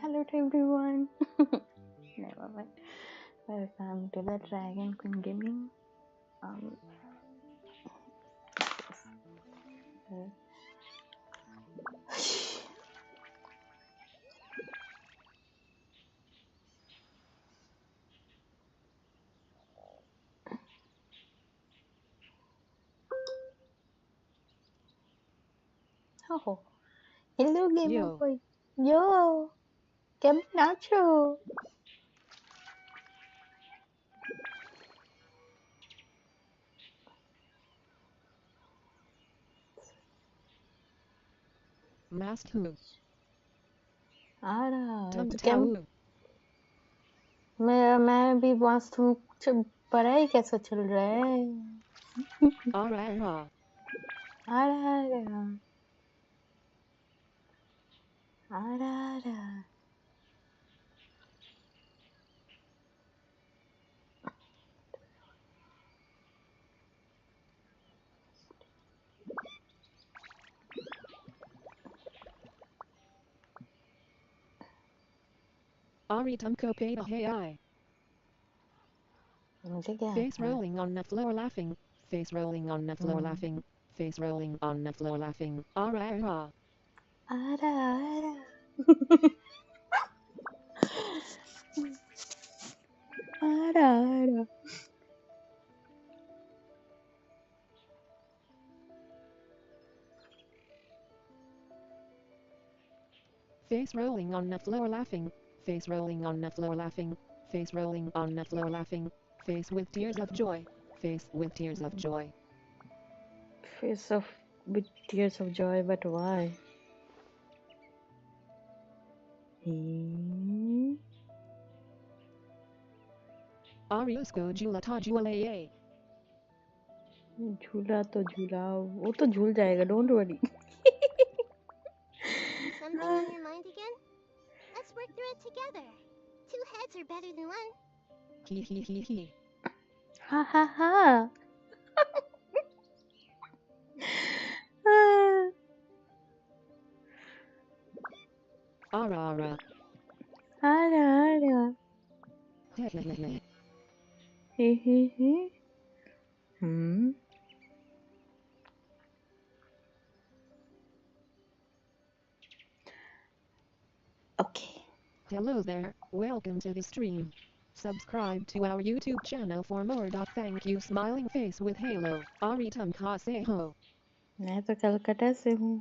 Hello to everyone. Never mind. Welcome to the DragonQueen gaming. Um. Oh, hello gamer Yo. boy. Yo, kém nacho. Mast who? तो Tum क्या tau. मैं भी मस्त हूँ। पढ़ाई कैसा चल रहा है? Ara. आ रहा आ रहा Ari tumko peta hey I. मुझे क्या Face आता है? rolling on the floor laughing. Face rolling on the floor laughing. Face rolling on the floor laughing. Ara. आ रहा आ रहा Face rolling on the floor laughing. Face rolling on the floor laughing. Face rolling on the floor laughing. Face with tears of joy. Face with tears of joy. Face of with tears of joy, but why? Ariusko jula ta julaye. झूला तो झूला वो तो झूल जाएगा don't worry Something on your mind again? Let's work through it together. Two heads are better than one. He. हा हा हा Ara. Ara he okay. Hello there, welcome to the stream. Subscribe to our YouTube channel for more. Thank you smiling face with Halo. Aritum ka say ho. मैं तो कलकत्ता से हूँ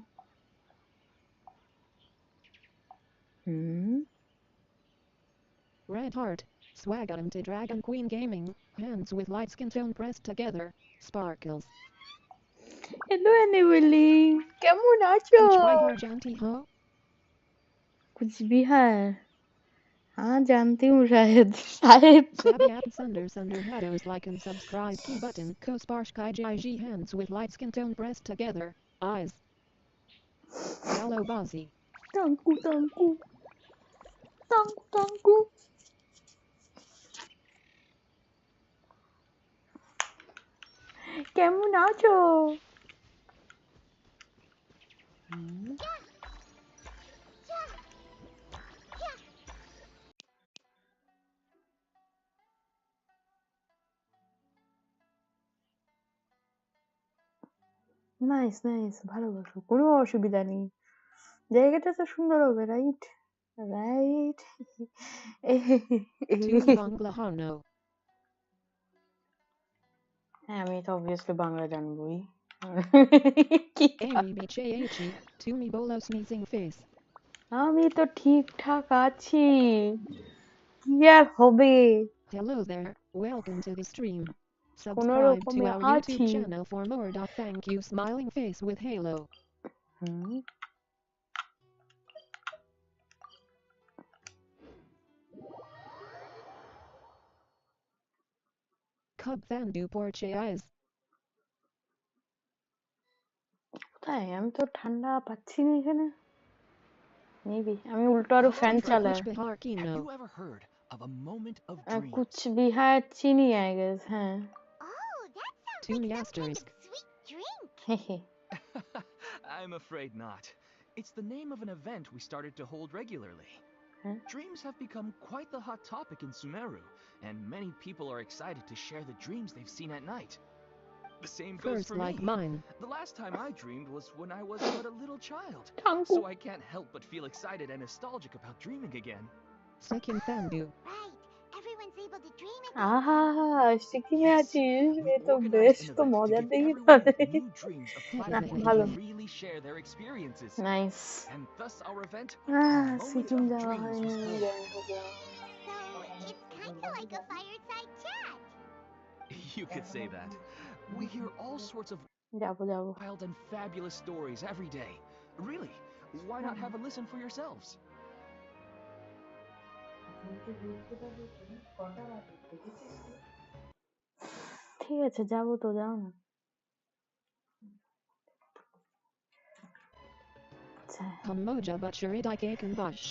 Red heart. Swagatum to DragonQueen gaming. Hands with light skin tone pressed together. Sparkles. Hello एनिवली कैमो नाचो Kuch by Janti ho. कुछ भी है हाँ जानती हूँ शायद शायद Sabiat Sunder Hados like and subscribe key button. Kosparsh Kai Ji hands with light skin tone pressed together. Eyes. Hello Bozzy. Thank you thank you thank you thank you कैमो नाचो নাইস নাইস ভালোবাসো কোনো অসুবিধা নেই জায়গাটা তো সুন্দর হবে রাইট রাইট Tumi Banglahano. হ্যাঁ আমি তো অবভিয়াসলি বাংলা জানবই Amy Bichachi, Tumi Bolo sneezing face. আমি তো ঠিকঠাক আছি কি আর হবে Hello there, welcome to the stream. কোনো Subscribe to রকমে our আছি YouTube channel for more. Thank you smiling face with Halo. Cub Thandu Porche Eyes. কোথায় আমি তো ঠান্ডা পাচ্ছি না এখানে মেবি আমি উল্টো আরো ফ্যান চালাই Have you ever heard of a moment of dreams? Cooch Behar চিনি আই গেস হ্যাঁ Oh, that sounds Tumi like some kind asterisk. of sweet drink. হেহে I'm afraid not. It's the name of an event we started to hold regularly. Huh? Dreams have become quite the hot topic in Sumeru, and many people are excited to share the dreams they've seen at night. The same goes First for like me. mine. The last time I dreamed was when I was but a little child, 탕구. so I can't help but feel excited and nostalgic about dreaming again. Second Thandu. Right. Everyone's able to dream again. 아하, 시키해야지. We've 또 organized an 매시도 event to 모자 give 되기 everyone 전에. with new dreams a platform 맞아. to really share their experiences. 나이스. And thus our event, 아, Moment of 시킨다. Dreams, was born. So it's kind of like a fireside chat. You could say that. We hear all sorts of 자보. wild and fabulous stories every day. Really, why not have a listen for yourselves? ঠিক আছে, যাবো তো, যাও না। আচ্ছা। Kamoja Butcheridai Kaken Bush.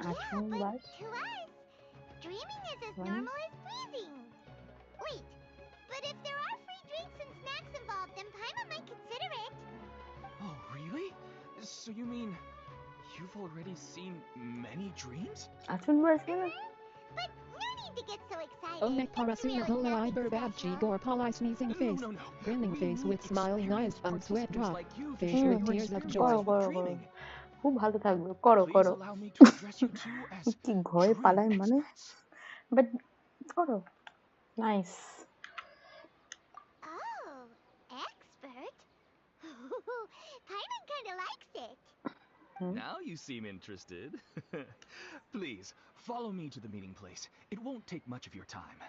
আসুন Yeah, bus. but to us, dreaming is as What? normal as breathing. Wait, but if there are free drinks and snacks involved, then Paimon might consider it. Oh, really? So you mean you've already seen many dreams? আসুন বাস না। But no need to get so excited. Onek It's Parasuna really Holo nothing Iber Badchi special. Gor Polai sneezing face. No. Grinning We face need with smiling eyes experienced and sweat participants drop. like you to Face share with their tears of experiences joy. with করো। dreaming. খুব ভালো থাকবে, করো। Please allow me to address you two as কি ঘরে dream পালাই মানে? experts. But করো। Nice. Oh, expert? Paimon kind of likes it. Now you seem interested. Please, follow me to the meeting place. It won't take much of your time.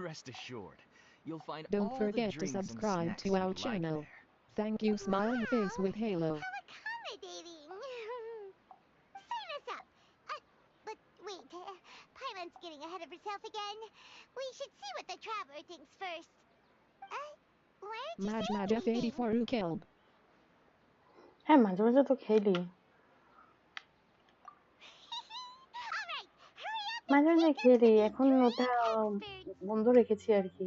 Rest assured, you'll find Don't all forget the to drinks subscribe and to snacks our you'd channel. like there. Thank you smiling face with Halo. How accommodating. Sign us up. But wait, Paimon's getting ahead of herself again. We should see what the traveler thinks first. Why aren't you Maj saying Maj anything? F84 Ukelb. হ্যাঁ, মাঝে মাঝে তো খেলি। All right, hurry up and মাঝে মাঝে take us খেলি, to the এখন dream ওটা experts. বন্ধ রেখেছি আর কি।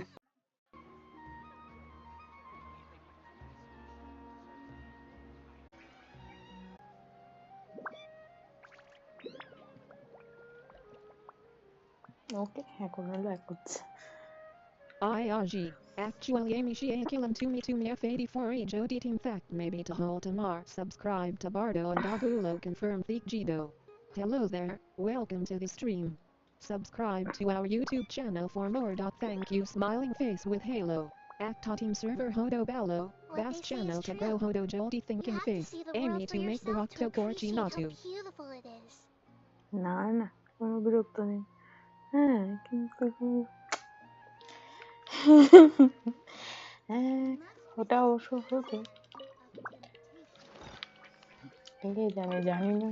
ওকে, এখন হলো এক হচ্ছে। IRG. Actually Amishi Akilam Tumi F84 Ejo Team Fact maybe to Holtamar. Subscribe to Bardo and Dagulo confirm Thick Jido. Hello there, welcome to the stream. Subscribe to our YouTube channel for more. Thank you smiling face with Halo. Acta team server Hodo Ballo. What Bass they say channel is to true. grow Hodo Jolty You thinking have to face. see the Amy world to for make the yourself to Rocto Corchi appreciate how Natu. beautiful it is. না, কোনো বিরক্ত নেই। হ্যাঁ, কিন্তু হ্যাঁ, ওটা অবশ্য হতো। কে জানে, জানি না।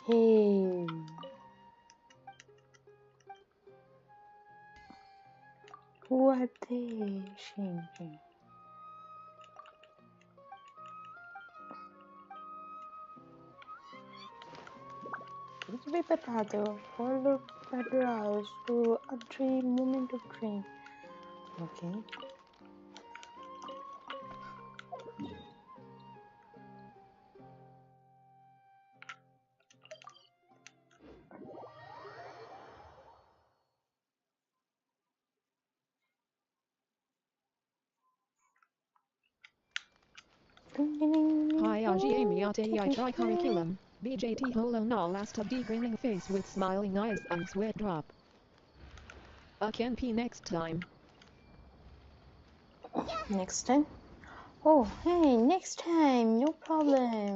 Hey. Who are they changing? Which be potato? Follow Pedras to a dream, moment of dream. Okay. Hi Amy I try curriculum. BJT Holo no last a D grinning face with smiling eyes and sweat drop. Can P next time. Next time? Oh, hey, next time, no problem.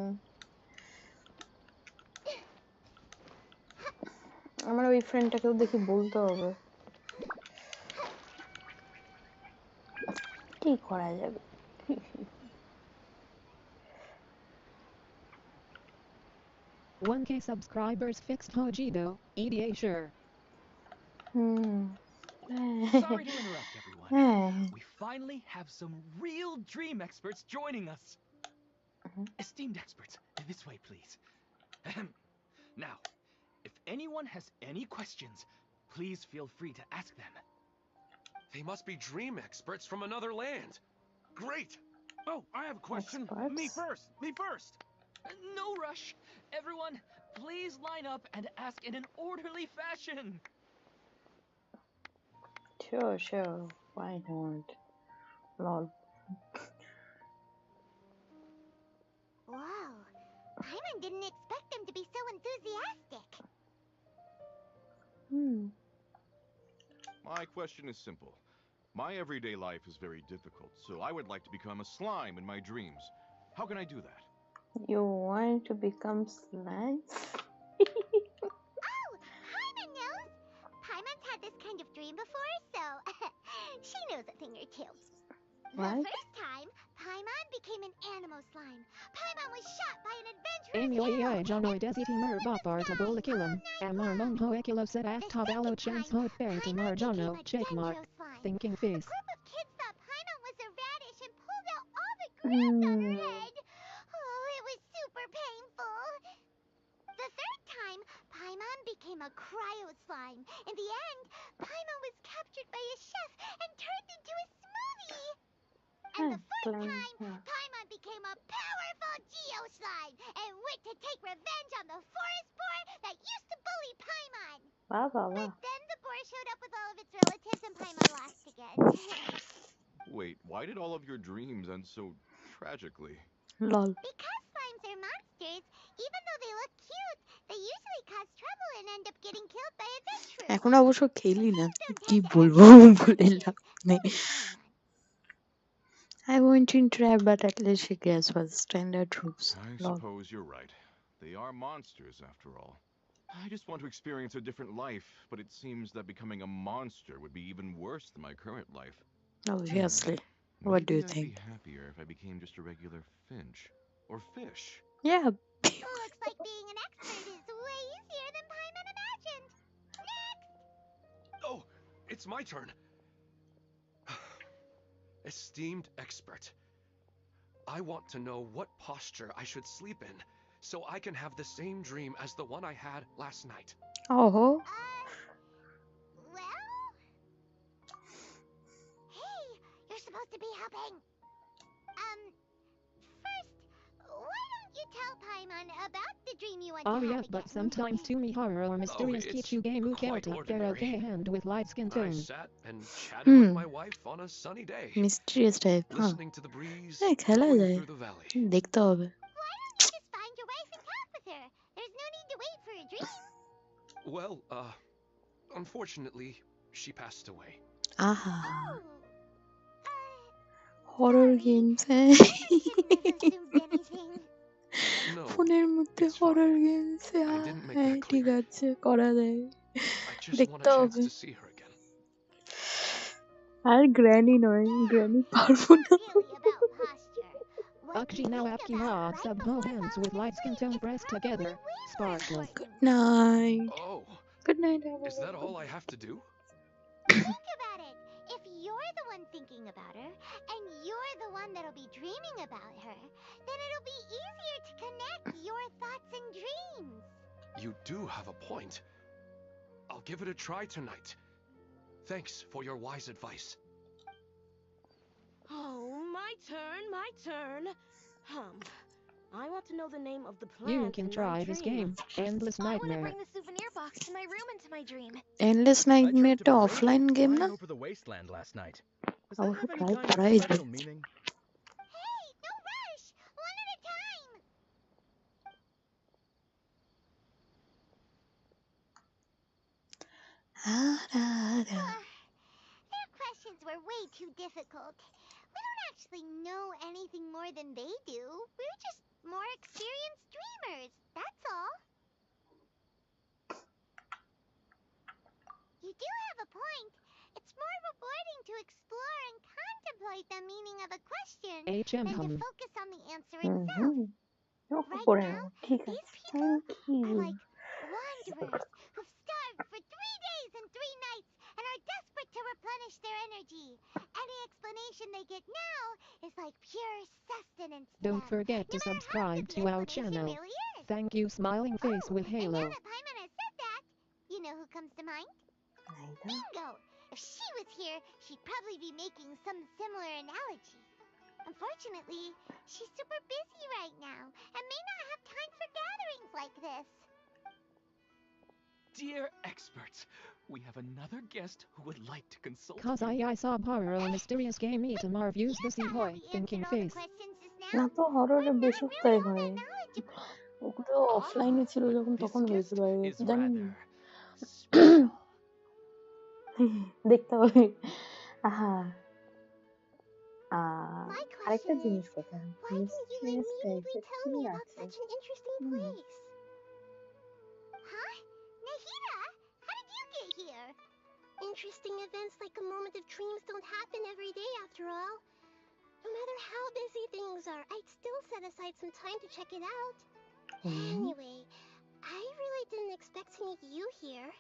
আমার ওই ফ্রেন্ডটাকেও দেখি বলতে হবে কি করা যাবে 1K subscribers fixed Hojido, EDA sure. Sorry to interrupt, everyone. We finally have some real dream experts joining us. Esteemed experts, this way, please. Now, if anyone has any questions, please feel free to ask them. They must be dream experts from another land. Great! Oh, I have a question. Me Experts. first. Me first. No rush. Everyone, please line up and ask in an orderly fashion. Sure. Why not? Lol. Wow. Paimon didn't expect them to be so enthusiastic. My question is simple. My everyday life is very difficult, so I would like to become a slime in my dreams. How can I do that? You want to become slime? Oh, Paimon knows. Paimon's had this kind of dream before, so she knows a thing or two. What? The first time, Paimon became an animal slime. Paimon was shot by an adventurous Amy arrow Jonoy and Desi flew Timur in the Bopar sky Tabola all Killam, night Amar long. Monho Ekilo said The Act Tabalo second Chance time, Hot Fair Timur Paimon became Jono, a check mark. dendro slime. Thinking A face. group of kids thought Paimon was a radish and pulled out all the grass on her head. Oh, it was super painful. The third time, Paimon became a cryo slime. In the end, Paimon was captured by a chef and turned into a smoothie. And the fourth time, Paimon became a powerful geo slime and went to take revenge on the forest boar that used to bully Paimon. Wow. But then the boar showed up with all of its relatives and Paimon lost again. Wait, why did all of your dreams end so tragically? Lol. Because slimes are monsters, even though they look cute, they usually cause trouble and end up getting killed by adventurers. এখন অবশ্য খেলি না Don't কি tend to বলবো end up বলে like লাভ witches, নেই bully Paimon. I want to interact but at least she cares for the standard troops. I Lol. suppose you're right. They are monsters, after all. I just want to experience a different life, but it seems that becoming a monster would be even worse than my current life. Obviously. What do Maybe you I'd think? be happier if I became just a regular finch. Or fish. Yeah. Looks like being an expert is way easier than Paimon imagined. Next! Oh, it's my turn. Esteemed expert, I want to know what posture I should sleep in so I can have the same dream as the one I had last night. Oh. Well? Hey, you're supposed to be helping. First, why don't you tell Paimon about the dream you want to have Yeah, again? but sometimes to me horror or mysterious it's Kichu game quite Kelta ordinary. Karaoke hand with light skin I tone. sat and chatted with my wife on a sunny day, Mysterious type, huh? listening to the breeze হ্যাঁ খেলা blowing যায় through the valley. দেখতে হবে Why don't you just find your wife and talk with her? There's no need to wait for a dream. Well, unfortunately, she passed away. আহা Oh. horror Sorry. games I couldn't have assumed anything. No, ফোনের মধ্যে it's horror fine. games I didn't make হ্যাঁ that ঠিক clear. আছে করা যায় I just want দেখতে a chance হবে to see her again. আর গ্র্যানি নয় গ্র্যানি পারবো Not না really about posture. What Akji you now think Apki about Ma right sub before ho hands falling with light skin asleep tone is pressed probably together. way more Sparkle. important. good night Oh, good night is that all I have to do? Think about it. If you're the one thinking about her, and you're the one that'll be dreaming about her, then it'll be easier to connect your thoughts and dreams. You do have a point. I'll give it a try tonight. Thanks for your wise advice. Oh, my turn. I want to know the name of the plant. You can try this game. Endless I want to Nightmare. bring the souvenir box to my room into my dream. endless nightmare টা offline game না over the wasteland last night. Does Oh, that have any try kind করাই of যায় special meaning? Hey, no rush! One at a time! Their questions were way too difficult. We don't actually know anything more than they do. We're just more experienced dreamers, that's all. You do have a point. It's more rewarding to explore and contemplate the meaning of a question than to focus on the answer itself. Right করে now, নেবো ঠিক these আছে people thank you are like wanderers who've starved for 3 days and 3 nights and are desperate to replenish their energy. Any explanation they get now is like pure sustenance to Don't them, forget no to matter how subscribe good the to our explanation channel. really is. Thank you smiling face with And Halo. now that Paimon has said that, you know who comes to mind? Nahida Bingo! If she was here, she'd probably be making some similar analogy. Unfortunately, she's super busy right now and may not have time for gatherings like this. Dear experts, we have another guest who would like to consult Cause you. I saw horror a mysterious game eat Mar views the sea boy thinking face. 나도 হররের বেশি উত্তাই হয় ওগুলো অফলাইনে ছিল যখন This তখন guest হয়েছিল is জানি rather special. দেখতে হবে আহা My আরেকটা question জিনিস is, কথা why didn't you mysterious immediately টাইপের tell কি me about আছে such an interesting place? Huh? Nahida, how did you get here? Interesting events like a moment of dreams don't happen every day after all. No matter how busy things are, I'd still set aside some time to check it out. Anyway, I really didn't expect to meet you here.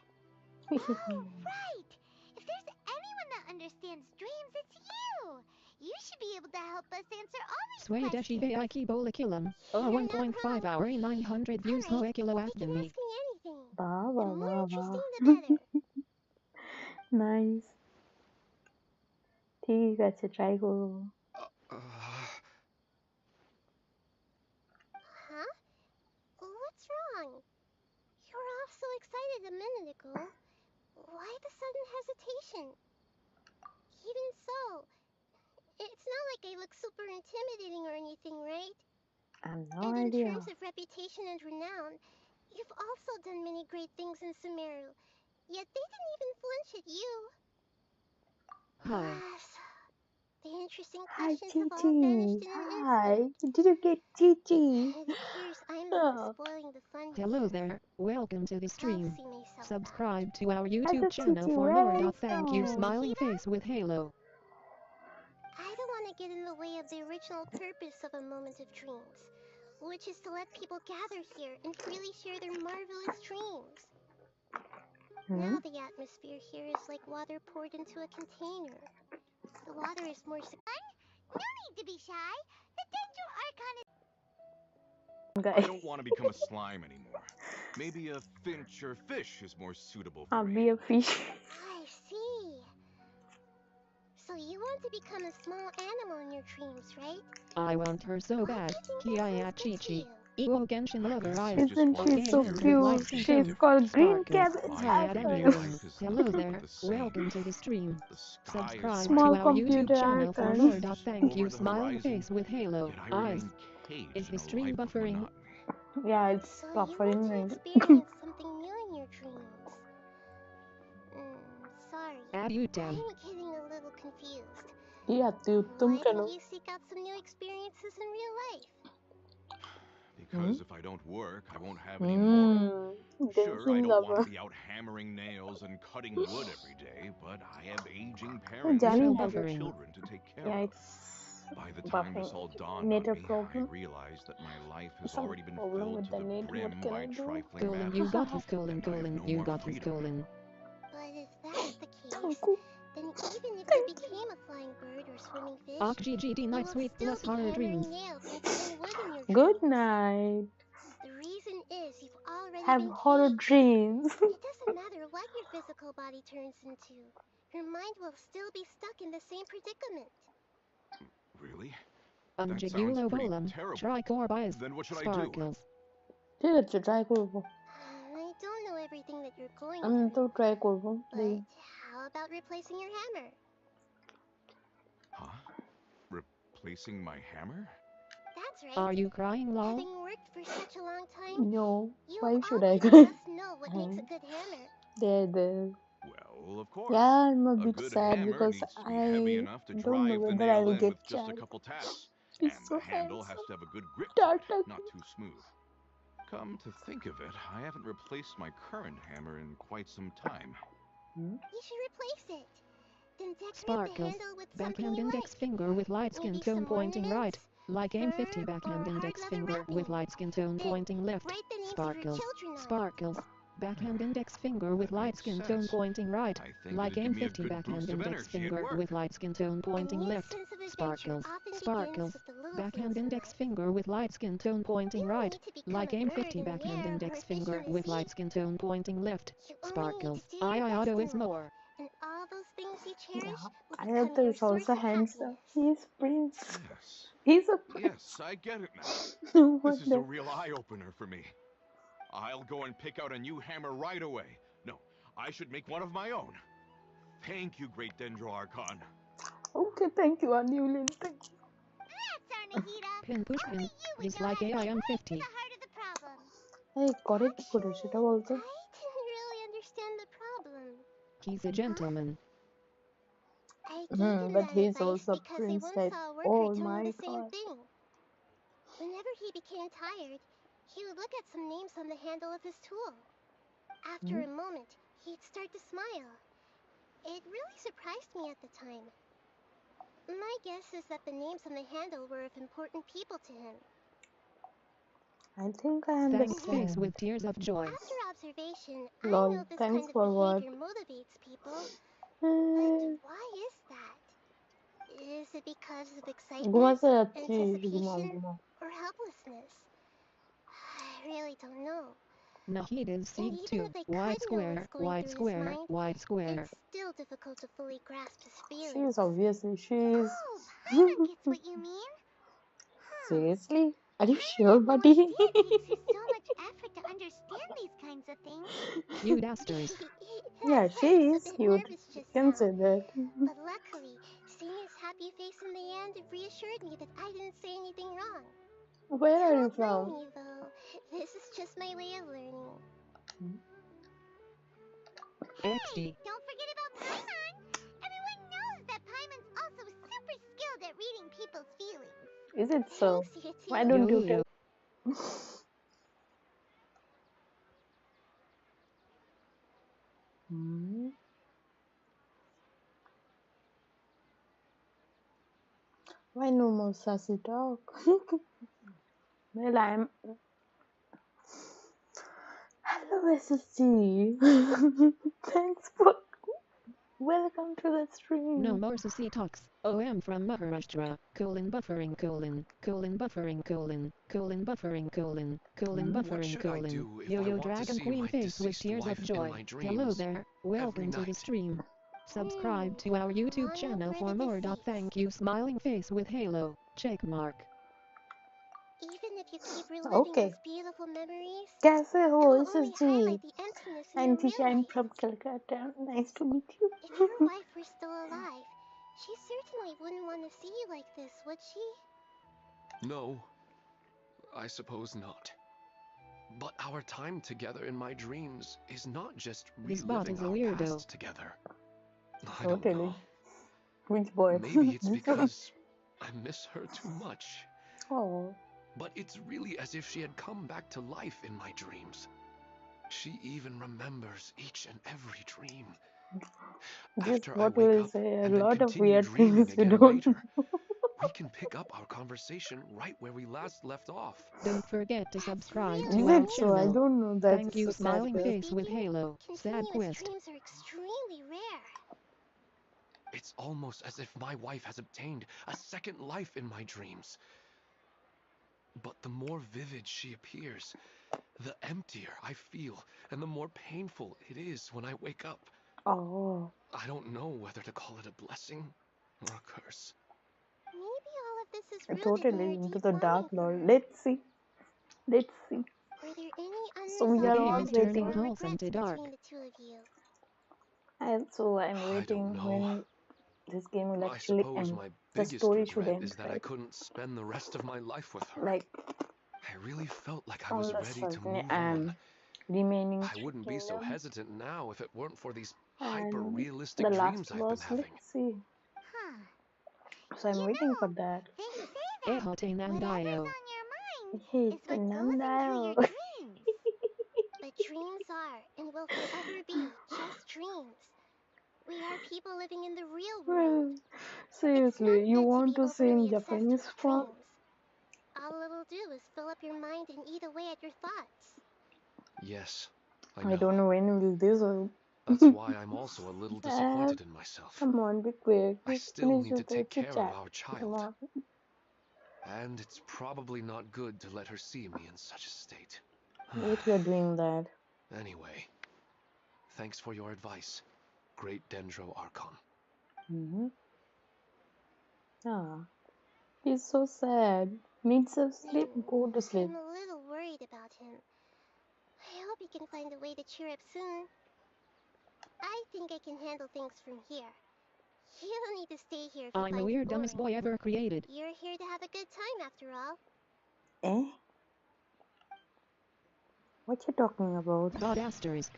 Oh, right! If there's anyone that understands dreams, it's you! You should be able to help us answer all these Swadeshi questions. Aiki Bola Killam. Oh, 1.5 hour 900 views ho kilo You after can me. ask me anything. বাহ The বাহ more বাহ বাহ interesting, the better. Nice ঠিক আছে try করবো Huh? What's wrong? You were all so excited a minute ago. Why the sudden hesitation? Even so, it's not like I look super intimidating or anything, right? I have no And in idea. terms of reputation and renown, you've also done many great things in Sumeru. Yet they didn't even flinch at you. Hi. The interesting Hi, questions have all Gigi. vanished in an Hi. instant. Did you get Gigi? It appears I'm the one Oh, spoiling the fun Hello here. there. Welcome to the stream. I'll see myself out. Subscribe to our hi, YouTube the channel Gigi. for Where more. are you Thank you, from? smiling face with Halo. I don't want to get in the way of the original purpose of a moment of dreams, which is to let people gather here and freely share their marvelous dreams. Now the atmosphere here is like water poured into a container. The water is more secure. No need to be shy. The Dendro Archon is... I don't want to become a slime anymore. Maybe a finch or fish is more suitable for I'll me. be a fish. I see. So you want to become a small animal in your dreams, right? I want her so What bad. do you think Kiaya that sounds good to Chichi. you? Ewo Genshin lover I eyes. just Isn't want she to so Game experience with cute? lights and She's tone. called Green Sparkles. Cabbage. life. Hi, I Adam Every heard. life is Hello nothing there. but the same. Welcome to the stream. The sky Subscribe is to Small our white, YouTube computer channel for icon. more. just Thank you, over the smiling horizon, face with Halo yet I eyes. remain caged Is in the a stream life of buffering? monotony. Yeah, it's So you buffering want to right. experience something new in your dreams. Sorry. You damn. I'm getting a little confused. Yeah, dude, Why तुम don't चलो. you seek out some new experiences in real life? Because if I don't work, I won't have any more. Sure, I Dancing don't want lover. to be out hammering nails and cutting wood every day, but I have aging parents Johnny and Buffering. little Buffering. children to take care Yeah, of. it's By the time this buffering. all dawned Net on me, I problem. realized that my life has Some already been problem filled with to the the net. brim What can by I do? trifling Colon, matters. you got his colon, And I have colon, no you more got his freedom. colon. But if that's the case, Thank you. then even if Thank you became a flying bird or swimming fish, GGD you night will sweet still bless be horror hammering dreams. nails and cutting wood in your Good dreams. night. The reason is you've already Have been horror caged. dreams. It doesn't matter what your physical body turns into. Your mind will still be stuck in the same predicament. Really? That sounds Jagulo pretty Bolam. terrible. Tricor bias. Then what should I do? Sparkles. ঠিক আছে try করবো I don't know everything that you're going আমি তো through, try করবো but how about replacing your hammer? Huh? Replacing my hammer? That's right. Are you crying, lol? Having worked for such a long time, no you why should I already must know what makes a good hammer. there Well, of course. yeah I'm a A bit good sad hammer because needs to be I heavy enough to don't know drive the whether nail I'll in get with just a charged. couple taps. He's And so the handle has handsome. to have a good grip to Tata. it, not too smooth. Come to think of it, I haven't replaced my current hammer in quite some time. You should replace it. Then decorate the Sparkles. handle with Backhand something you index like. finger with light skin Maybe tone some pointing right. ornaments, Like aim 50 fur, backhand or index hard leather finger wrapping. with light skin tone Then pointing left. write the names of your Sparkles. children on it. Sparkles. Backhand index finger with That light makes skin tone sense. pointing right. I think Like it'd aim give me a 50 good backhand boost of index energy at finger work. with light skin tone A pointing new left. sense of adventure Sparkles. often Sparkles. begins with the little Backhand things in index life. finger with light skin tone pointing You don't right. need to become Like a aim bird 50 in the backhand air or index a fish finger in the with sea. light skin tone pointing left. You only need Sparkles. to do your I auto best is in life, more. and all those things you cherish will become Ayata your is source also of handsome. happiness. He's prince. Yes. He's a prince. Yes, I get it now. No This is a wonder. real eye-opener for me. I'll go and pick out a new hammer right away. No, I should make one of my own. Thank you, Great Dendro Archon. Okay, thank you, Anulin. Thank you. That's our Nahida. Pin push Only pin. you would He's know like how to get right to AIM50. the heart of the problem. Hey, correct Actually, সেটা বলতো I didn't really understand the problem. He's a gentleman. I gave him but that he's advice also because I prince once type. saw a worker Oh doing my the same god. thing. Whenever he became tired, he would look at some names on the handle of his tool. After a moment, he'd start to smile. It really surprised me at the time. My guess is that the names on the handle were of important people to him. I think I Thanks face understand. with tears of joy. After observation, I Lol, know this thanks kind of for what? behavior motivates people. But why is that? Is it because of excitement, ঘুমাতে যাচ্ছি ঘুমাও anticipation, ঘুমাও or helplessness? I really don't know. Nahida's And seek even 2. if I Y could know square, what's going Y through his square, mind, Y square. it's still difficult to fully grasp his she feelings. is obviously she is Oh, Paimon gets what you mean. seriously, are you I sure, had no buddy? idea it takes you so much effort to understand these kinds of things. Cute asterisk. Yeah, she I was is a bit cute, nervous just can now. say that. But luckily, seeing his happy face in the end reassured me that I didn't say anything wrong. Where are you Don't blame from? me, though. This is just my way of learning. XD. Hey, don't forget about Paimon! Everyone knows that Paimon's also super skilled at reading people's feelings. Is it so? Thanks, you two. Why don't you Yo, tell? yo. Why no more sassy talk? Well, I'm. Hello, SSG. Thanks for. Welcome to the stream. No more sussy talks. OM from Maharashtra. Buffering buffering buffering What buffering should I do if I Yo-yo want to Dragon see Queen my face with deceased tears of wife in joy. my Hello dreams there. every Welcome to the night? stream. Subscribe to our YouTube Longing channel for for the more. deceased. Thank you. Smiling face with halo. Check mark. Even if you keep reliving Okay. those beautiful memories, कैसे हो it will only SSG? highlight the emptiness in your Auntie, real I'm life. from Calcutta. Nice to meet you. If your wife were still alive, she certainly wouldn't want to see you like this, would she? No, I suppose not. But our time together in my dreams is not just This bot reliving is a our weirdo. past together. I don't Totally. know. Which boy? Maybe it's This one. because I miss her too much. Oh. But it's really as if she had come back to life in my dreams. She even remembers each and every dream. This After I what wake will up say a and then lot of continue weird dreaming things you again don't. later, we can pick up our conversation right where we last left off. Don't forget to subscribe really to Is our it so? I channel. don't know. That's Thank you. so sad. Smiling girl. face with halo. Sad Continuous quest. dreams are extremely rare. It's almost as if my wife has obtained a second life in my dreams. But the more vivid she appears, the emptier I feel, and the more painful it is when I wake up. Oh. I don't know whether to call it a blessing or a curse. Maybe all of this is rooted Totally in your into deep the dark longing for lord. her. Let's see. Let's see. Were there any So we The are game all is unresolved feelings turning waiting. or wholesome regrets to dark. between the two of you? And so I'm I waiting don't know. when this game will I actually suppose end. my The biggest story should regret end, is that I right? couldn't spend the rest of my life with her. Like I really felt like I all was the ready to sudden move on. remaining I wouldn't be so kingdoms. hesitant now if it weren't for these And hyper-realistic the dreams last I've boss, been having. let's see. Huh. So I'm You waiting know, for that. they say that Ehote whatever's Nandayo. on your mind Hey, is what goes into your Nandao. dreams. But dreams are and will forever be just dreams. We are people living in the real world. It's Seriously, not you good to want be to say in overly obsessed Japanese with form? dreams. All it'll do is fill up your mind and eat away at your thoughts. Yes, I I don't know. know when will this. That's why I'm also a little disappointed in myself. Come on, be quick. I still Finish need to with take the care chat. of our Come child. on. And it's probably not good to let her see me in such a state. If you're doing that. Anyway, thanks for your advice. Great Dendro Archon. Ah, he's so sad. Needs some sleep. Go to sleep. I'm a little worried about him. I hope he can find a way to cheer up soon. I think I can handle things from here. You don't need to stay here if you I'm find the it weird dumbest boring. boy ever created. You're here to have a good time after all. Eh? What you talking about? God asterisk.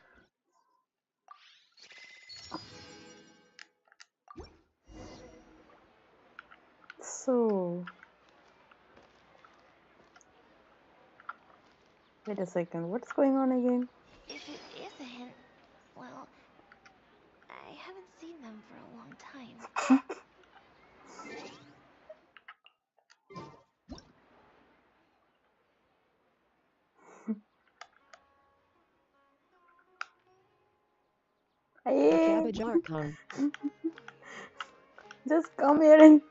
So, wait a second. What's going on again? If it is a hint, well, I haven't seen them for a long time. The Hey, Cabbage Archon. just come here and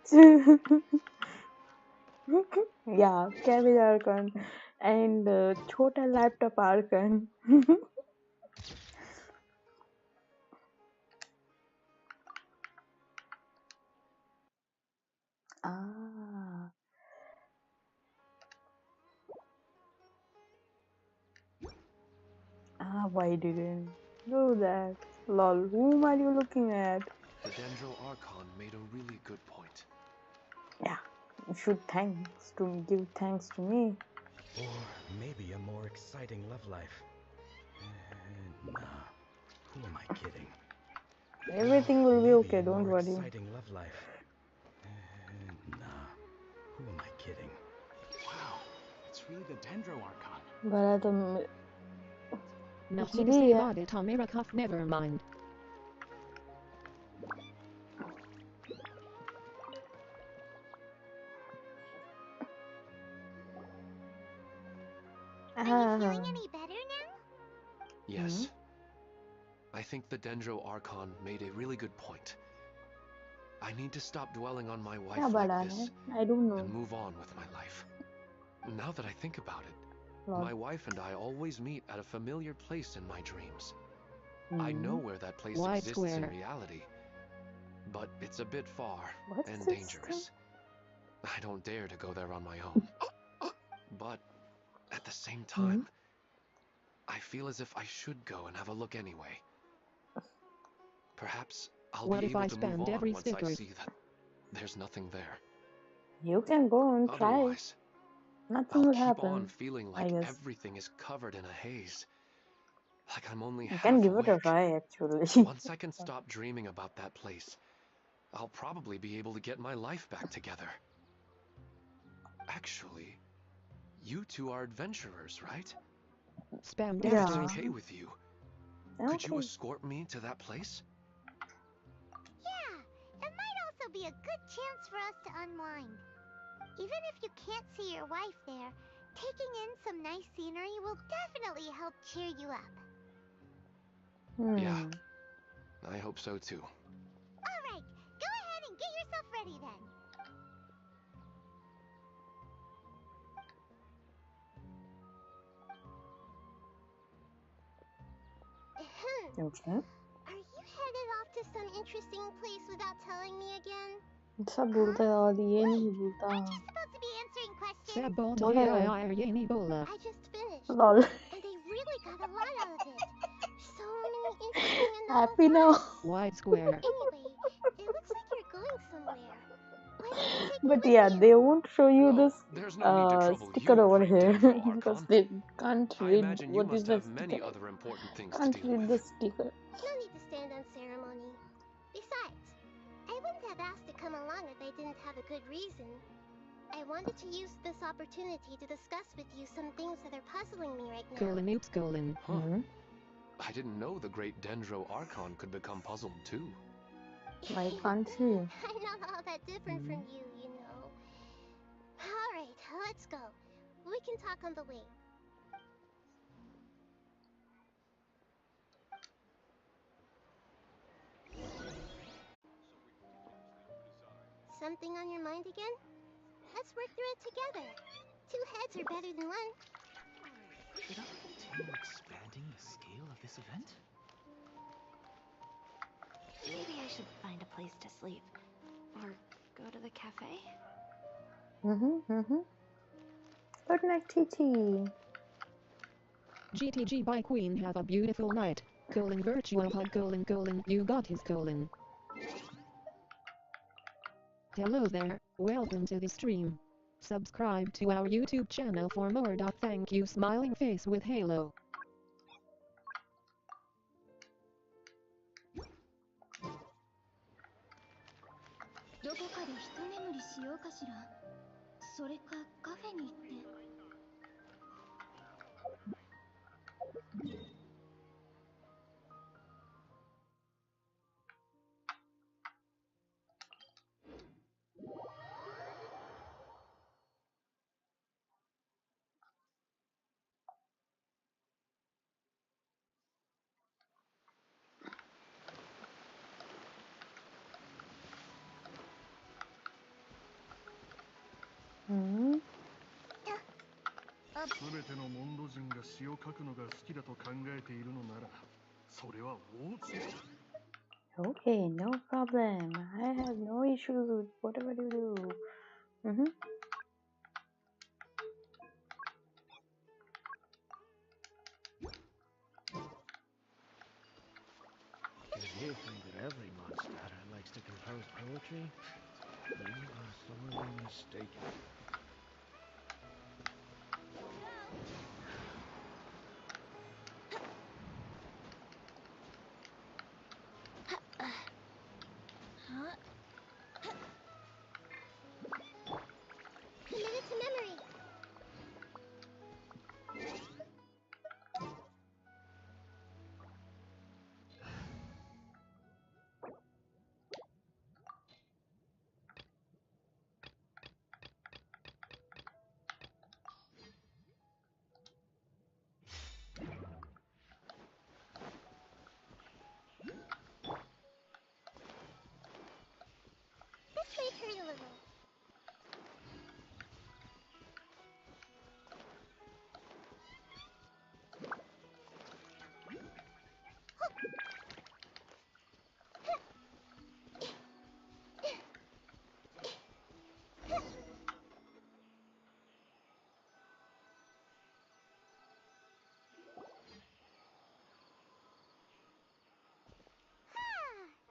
yeah, Cabbage Archon and Chota Laptop Archon. Ah, why didn't do that? Lol, whom are you looking at? The Dendro Archon made a really good point. Yeah, you should give thanks to me. Or maybe a more exciting love life. Nah, who am I kidding? Everything will be Maybe okay, a don't more worry. exciting love life. Nah, who am I kidding? Wow, it's really the Dendro Archon. But Nahida Quest Amerikov, never mind. Are you feeling any better now? Yes. I think the Dendro Archon made a really good point. I need to stop dwelling on my wife like this I don't know. and move on with my life. Now that I think about it, Lol. my wife and I always meet at a familiar place in my dreams. I know where that place exists in reality, but it's a bit far and dangerous. I don't dare to go there on my own. But at the same time, I feel as if I should go and have a look anyway. Perhaps I'll be able to move on once I see that there's nothing there. You can go and try. Otherwise, Nothing I'll will keep happen. on feeling like everything is covered in a haze. Like I'm only half can give awake. it a try, actually. Once I can stop dreaming about that place, I'll probably be able to get my life back together. Actually, you two are adventurers, right? Spam If it's asterisk. okay with you, could you escort me to that place? Yeah, it might also be a good chance for us to unwind. Even if you can't see your wife there, taking in some nice scenery will definitely help cheer you up. Yeah, I hope so too. Alright, go ahead and get yourself ready then. Okay. Are you headed off to some interesting place without telling me again? सब बोलता है और ये नहीं बोलता. Aren't you supposed to be answering questions? I just finished. Lol. And they really got a lot out of it. So many interesting and Happy now. Wide square. Anyway, it looks like you're going somewhere. Why don't you take But me yeah, with they you? won't show you this There's no need to trouble sticker you, over Great here Dendro because Archon. they can't I read imagine you what is must the have many sticker. other important things to Can't deal read the with. sticker. No need to stand on ceremony. Besides, I wouldn't have asked to come along if I didn't have a good reason. I wanted to use this opportunity to discuss with you some things that are puzzling me right now. Huh. I didn't know the Great Dendro Archon could become puzzled too. Why can't you? I'm not all that different from you, you know. Alright, let's go. We can talk on the way. Something on your mind again? Let's work through it together. Two heads are better than one. Should I continue expanding the scale of this event? Maybe I should find a place to sleep. Or go to the cafe? Good night, TT. GTG by Queen, have a beautiful night. Virtual hug, you got his . Hello there, welcome to the stream. Subscribe to our YouTube channel for more. Thank you, smiling face with halo. どこかで一眠りしようかしら。それかカフェに行って。全てのモンド人が詩を書くのが好きだと考えているのなら、それは大津。 Okay, no problem. I have no issues with whatever you do. If you think that every monster likes to compose poetry, you are sorely mistaken. Commit it to memory. This may hurt a little.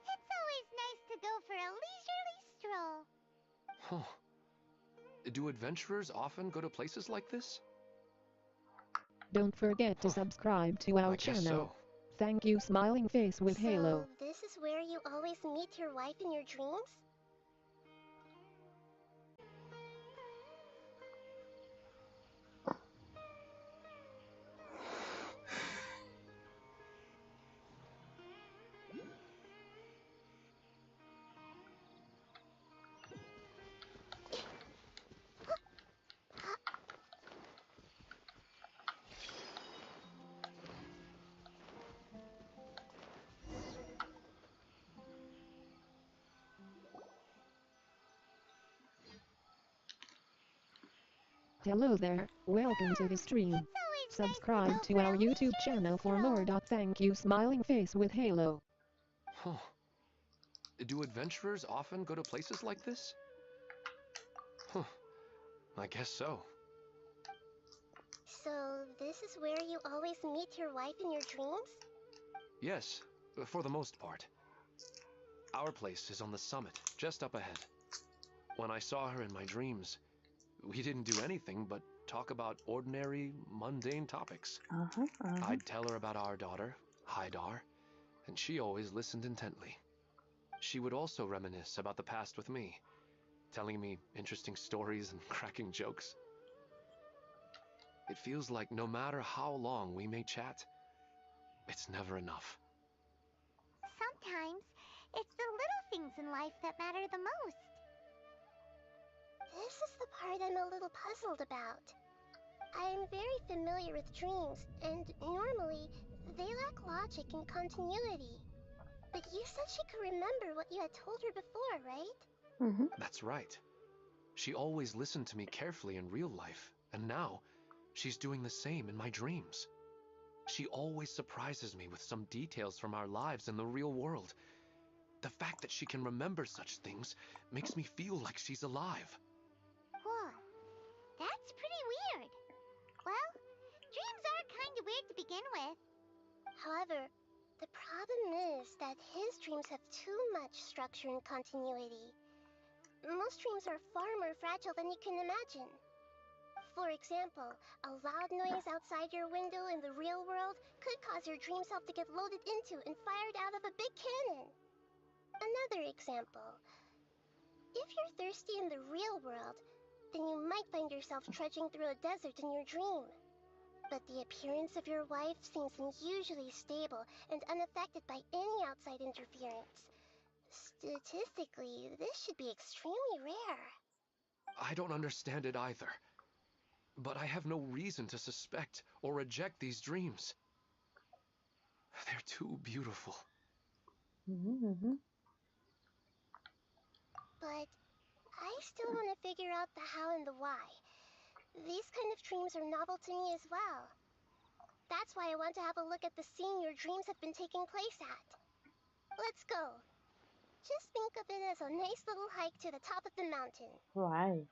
It's always nice to go for a leisurely stroll. Huh. Do adventurers often go to places like this? Don't forget to subscribe to our I guess channel. so. Thank you, smiling face with halo. So, this is where you always meet your wife in your dreams? Hello there, welcome to the stream. Subscribe to our YouTube channel for more. Thank you, smiling face with halo. Huh. Do adventurers often go to places like this? Huh. I guess so. So, this is where you always meet your wife in your dreams? Yes, for the most part. Our place is on the summit, just up ahead. When I saw her in my dreams, we didn't do anything but talk about ordinary, mundane topics. I'd tell her about our daughter, Haidar, and she always listened intently. She would also reminisce about the past with me, telling me interesting stories and cracking jokes. It feels like no matter how long we may chat, it's never enough. Sometimes, it's the little things in life that matter the most. This is the part I'm a little puzzled about. I am very familiar with dreams, and normally, they lack logic and continuity. But you said she could remember what you had told her before, right? That's right. She always listened to me carefully in real life, and now, she's doing the same in my dreams. She always surprises me with some details from our lives in the real world. the fact that she can remember such things makes me feel like she's alive. Whoa, that's pretty weird. Well, dreams are kind of weird to begin with. However, the problem is that his dreams have too much structure and continuity. Most dreams are far more fragile than you can imagine. For example, a loud noise outside your window in the real world could cause your dream self to get loaded into and fired out of a big cannon. Another example. If you're thirsty in the real world, then you might find yourself trudging through a desert in your dream. But the appearance of your wife seems unusually stable and unaffected by any outside interference. Statistically, this should be extremely rare. I don't understand it either. But I have no reason to suspect or reject these dreams. They're too beautiful. But I still want to figure out the how and the why. These kind of dreams are novel to me as well. That's why I want to have a look at the scene your dreams have been taking place at. Let's go. Just think of it as a nice little hike to the top of the mountain. Why?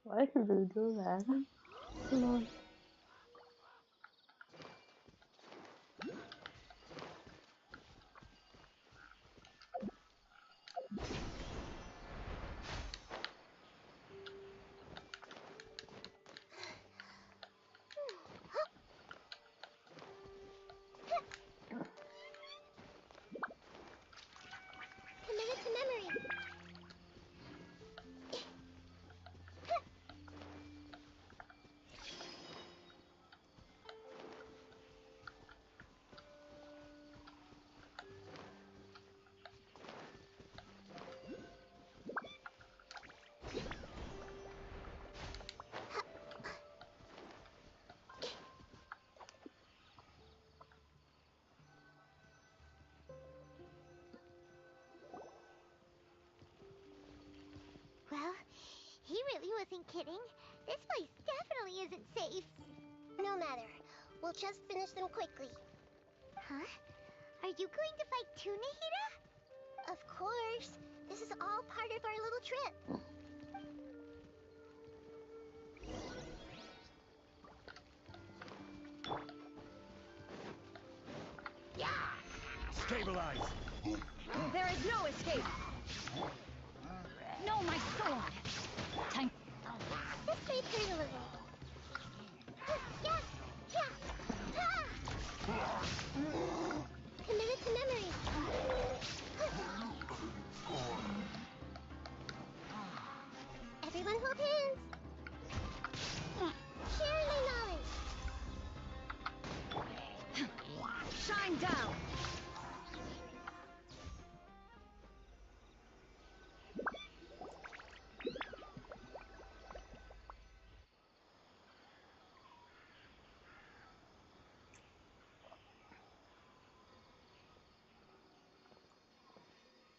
Why should we do that? Come on. Committed to memory. Well, he really wasn't kidding. This place definitely isn't safe. No matter. We'll just finish them quickly. Huh? Are you going to fight too, Nahida? Of course. This is all part of our little trip. Stabilize! There is no escape! No, my sword! Time. This may hurt a little. Committed to memory. Everyone hold hands. Share my knowledge. Shine down!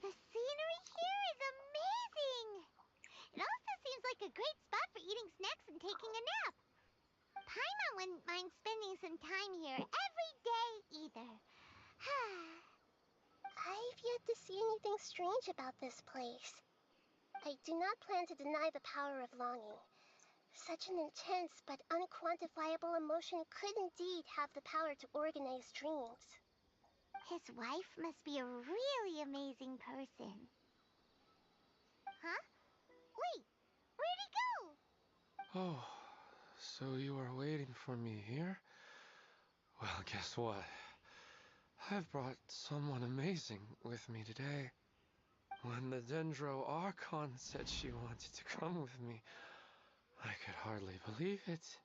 The scenery here is amazing! It also seems like a great spot for eating snacks and taking a nap. Paimon wouldn't mind spending some time here every day either. I've yet to see anything strange about this place. I do not plan to deny the power of longing. Such an intense but unquantifiable emotion could indeed have the power to organize dreams. His wife must be a really amazing person. Huh? Wait, where'd he go? Oh, so you are waiting for me here? Well, guess what? I've brought someone amazing with me today. When the Dendro Archon said she wanted to come with me, I could hardly believe it.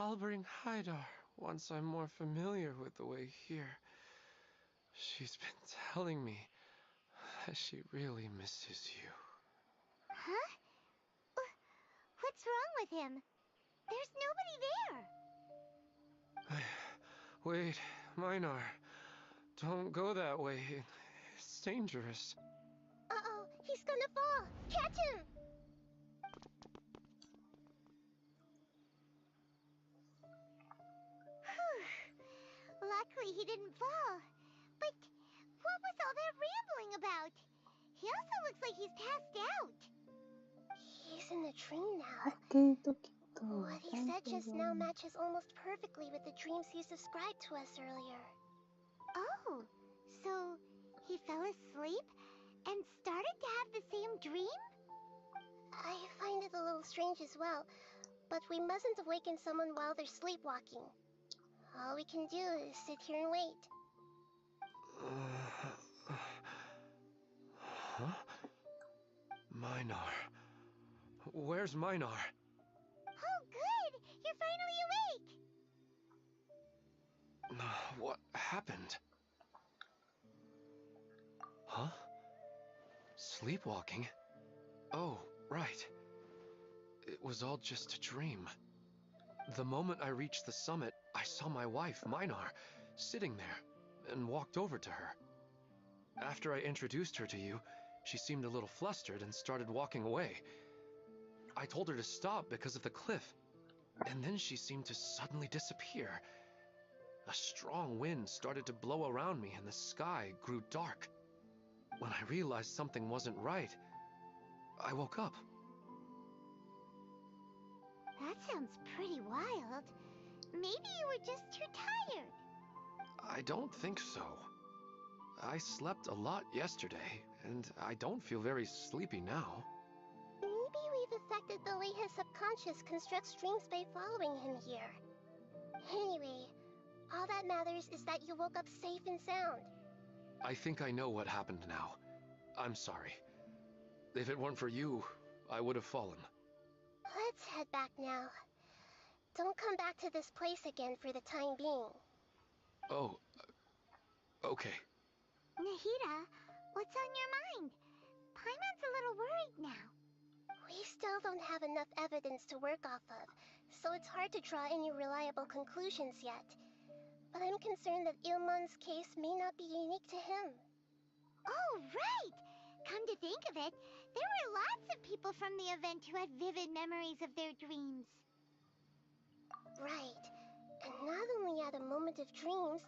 I'll bring Haidar once I'm more familiar with the way here. She's been telling me that she really misses you. Huh? What's wrong with him? There's nobody there. Wait, Minar. Don't go that way. It's dangerous. Uh-oh, he's gonna fall. Catch him! Luckily he didn't fall. But what was all that rambling about? He also looks like he's passed out. He's in the dream now. What he said just now matches almost perfectly with the dreams he's described to us earlier. Oh, so he fell asleep and started to have the same dream? I find it a little strange as well, but we mustn't awaken someone while they're sleepwalking. All we can do is sit here and wait. Huh? Minar. Where's Minar? Oh, good! You're finally awake! What happened? Huh? Sleepwalking? Oh, right. It was all just a dream. The moment I reached the summit, I saw my wife, Minar, sitting there, and walked over to her. After I introduced her to you, she seemed a little flustered and started walking away. I told her to stop because of the cliff, and then she seemed to suddenly disappear. A strong wind started to blow around me and the sky grew dark. When I realized something wasn't right, I woke up. That sounds pretty wild. Maybe you were just too tired. I don't think so. I slept a lot yesterday, and I don't feel very sleepy now. Maybe we've affected the way his subconscious constructs dreams by following him here. Anyway, all that matters is that you woke up safe and sound. I think I know what happened now. I'm sorry. If it weren't for you, I would have fallen. Let's head back now. Don't come back to this place again for the time being. Oh, okay. Nahida, what's on your mind? Paimon's a little worried now. We still don't have enough evidence to work off of, so it's hard to draw any reliable conclusions yet. But I'm concerned that Ilmon's case may not be unique to him. Oh, right! Come to think of it, there were lots of people from the event who had vivid memories of their dreams. Right. And not only at a moment of dreams,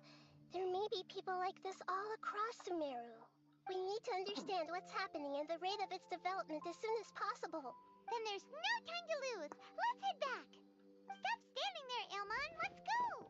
there may be people like this all across Sumeru. We need to understand what's happening and the rate of its development as soon as possible. Then there's no time to lose. Let's head back. Stop standing there, Ilmon. Let's go.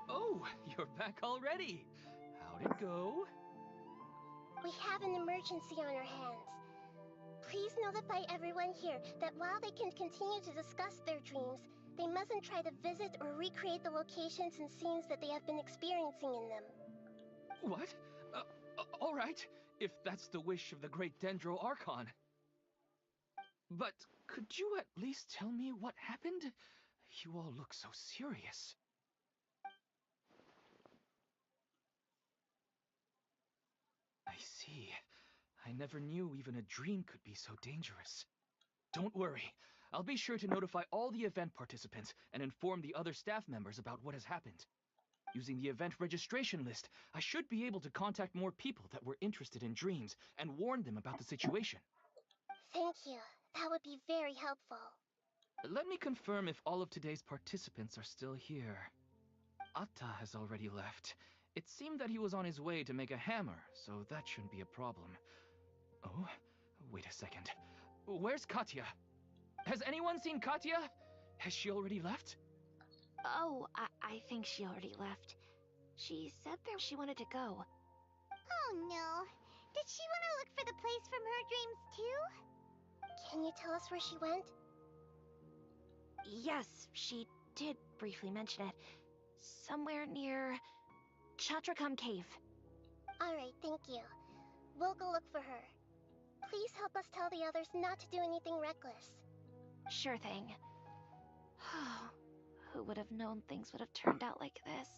Oh, you're back already. How'd it go? We have an emergency on our hands. Please notify everyone here that while they can continue to discuss their dreams, they mustn't try to visit or recreate the locations and scenes that they have been experiencing in them. What? All right, if that's the wish of the great Dendro Archon. But could you at least tell me what happened? You all look so serious. I see. I never knew even a dream could be so dangerous. Don't worry. I'll be sure to notify all the event participants and inform the other staff members about what has happened. Using the event registration list, I should be able to contact more people that were interested in dreams and warn them about the situation. Thank you. That would be very helpful. Let me confirm if all of today's participants are still here. Atta has already left. It seemed that he was on his way to make a hammer, so that shouldn't be a problem. Oh, Wait a second. Where's Katya? Has anyone seen Katya? Has she already left? Oh, I think she already left. She said there she wanted to go. Oh no. Did she want to look for the place from her dreams too? Can you tell us where she went? Yes, she did briefly mention it. Somewhere near Chatrakam Cave. Alright, thank you. We'll go look for her. Please help us tell the others not to do anything reckless. Sure thing. Who would have known things would have turned out like this?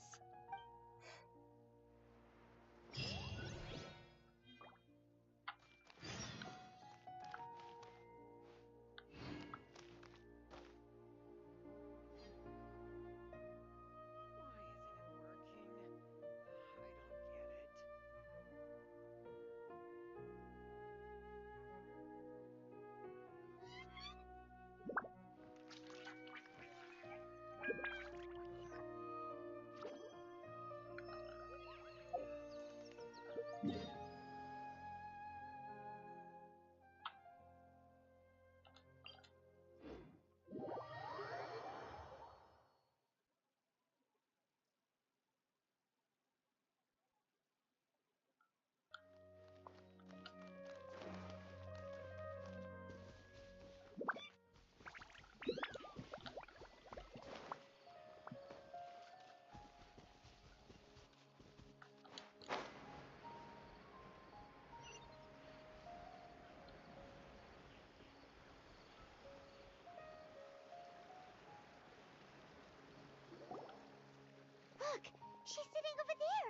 Look, she's sitting over there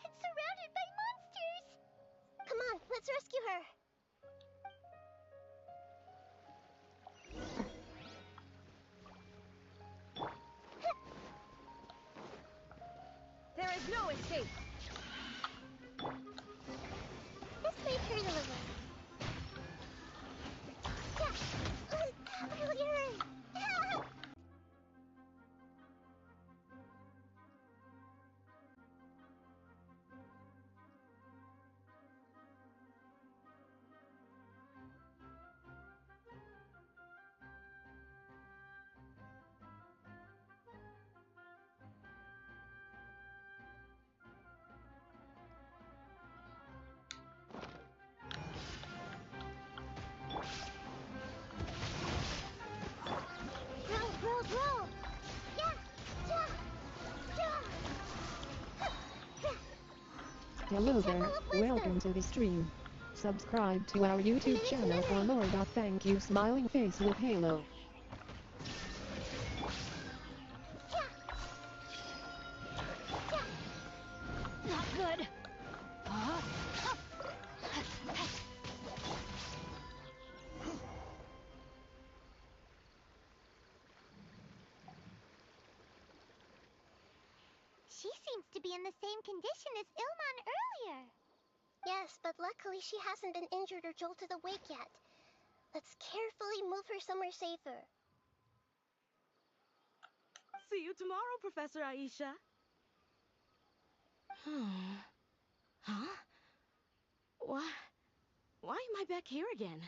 and surrounded by monsters. Come on, let's rescue her. There is no escape. This may hurt a little. Really hurt. Roll. Hello there, welcome to the stream. Subscribe to our YouTube channel for more. Thank you, smiling face with Halo. Not good. She seems to be in the same condition as Ilman earlier. Yes, but luckily she hasn't been injured or jolted awake yet. Let's carefully move her somewhere safer. See you tomorrow, Professor Aisha. Huh? Why am I back here again?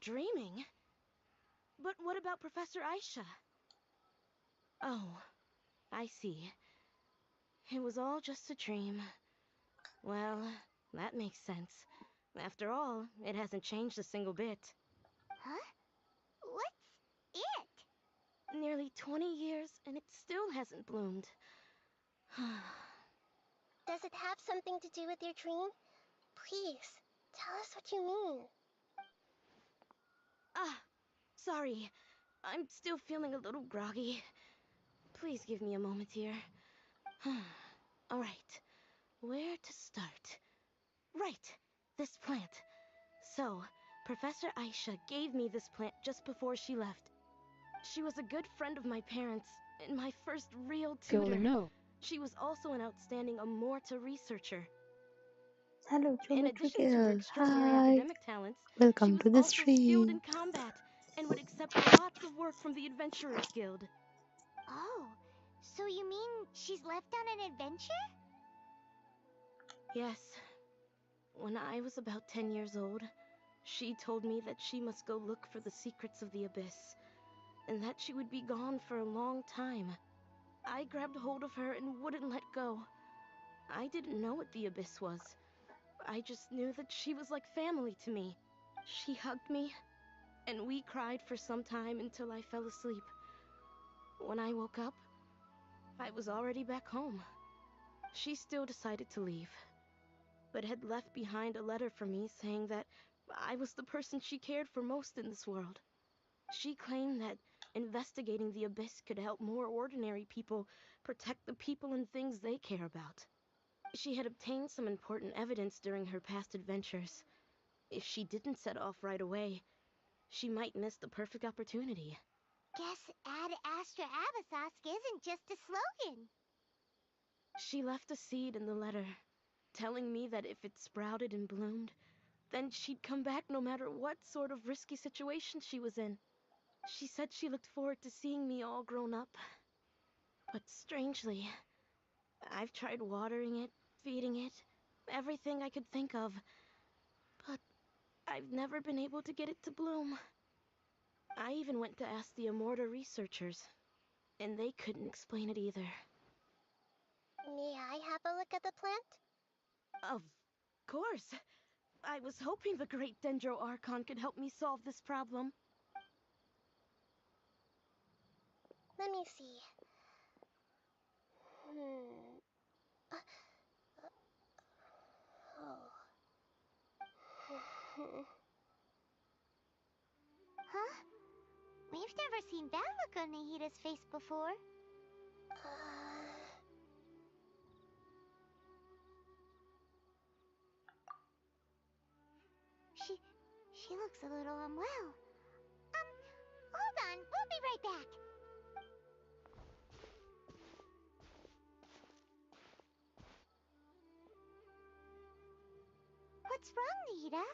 Dreaming? But what about Professor Aisha? Oh, I see. It was all just a dream. Well, that makes sense. After all, it hasn't changed a single bit. Huh? What's it? Nearly 20 years, and it still hasn't bloomed. Does it have something to do with your dream? Please, tell us what you mean. Sorry. I'm still feeling a little groggy. Please give me a moment here. Alright, where to start? Right, this plant. So, Professor Aisha gave me this plant just before she left. She was a good friend of my parents, and my first real tutor. No. She was also an outstanding Amorta researcher. Hello, In Geometry addition to her Girl. extraordinary Hi. academic talents, she Welcome was to the also skilled in stream. combat and would accept lots of work from the Adventurers Guild. Oh, so you mean she's left on an adventure? Yes. When I was about 10 years old, she told me that she must go look for the secrets of the abyss, and that she would be gone for a long time. I grabbed hold of her and wouldn't let go. I didn't know what the abyss was. I just knew that she was like family to me. She hugged me, and we cried for some time until I fell asleep. When I woke up, I was already back home. She still decided to leave, but had left behind a letter for me saying that I was the person she cared for most in this world. She claimed that investigating the abyss could help more ordinary people protect the people and things they care about. She had obtained some important evidence during her past adventures. If she didn't set off right away, she might miss the perfect opportunity. Guess Ad Astra Abyssosque isn't just a slogan. She left a seed in the letter, telling me that if it sprouted and bloomed, then she'd come back no matter what sort of risky situation she was in. She said she looked forward to seeing me all grown up. But strangely, I've tried watering it, feeding it, everything I could think of. But I've never been able to get it to bloom. I even went to ask the Immorta researchers, and they couldn't explain it either. May I have a look at the plant? Of course. I was hoping the great Dendro Archon could help me solve this problem. Let me see. Huh? We've never seen that look on Nahida's face before. She looks a little unwell. Hold on, we'll be right back. What's wrong, Nahida?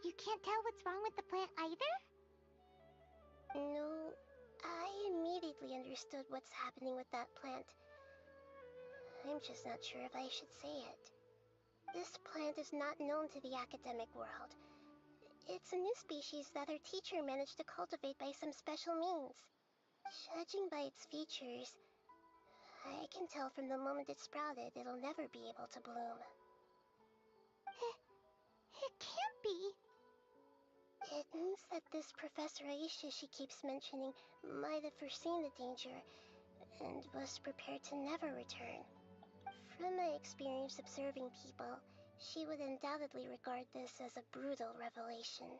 You can't tell what's wrong with the plant either? No, I immediately understood what's happening with that plant. I'm just not sure if I should say it. This plant is not known to the academic world. It's a new species that our teacher managed to cultivate by some special means. Judging by its features, I can tell from the moment it sprouted it'll never be able to bloom. It can't be. It means that this Professor Aisha she keeps mentioning might have foreseen the danger and was prepared to never return. From my experience observing people, she would undoubtedly regard this as a brutal revelation.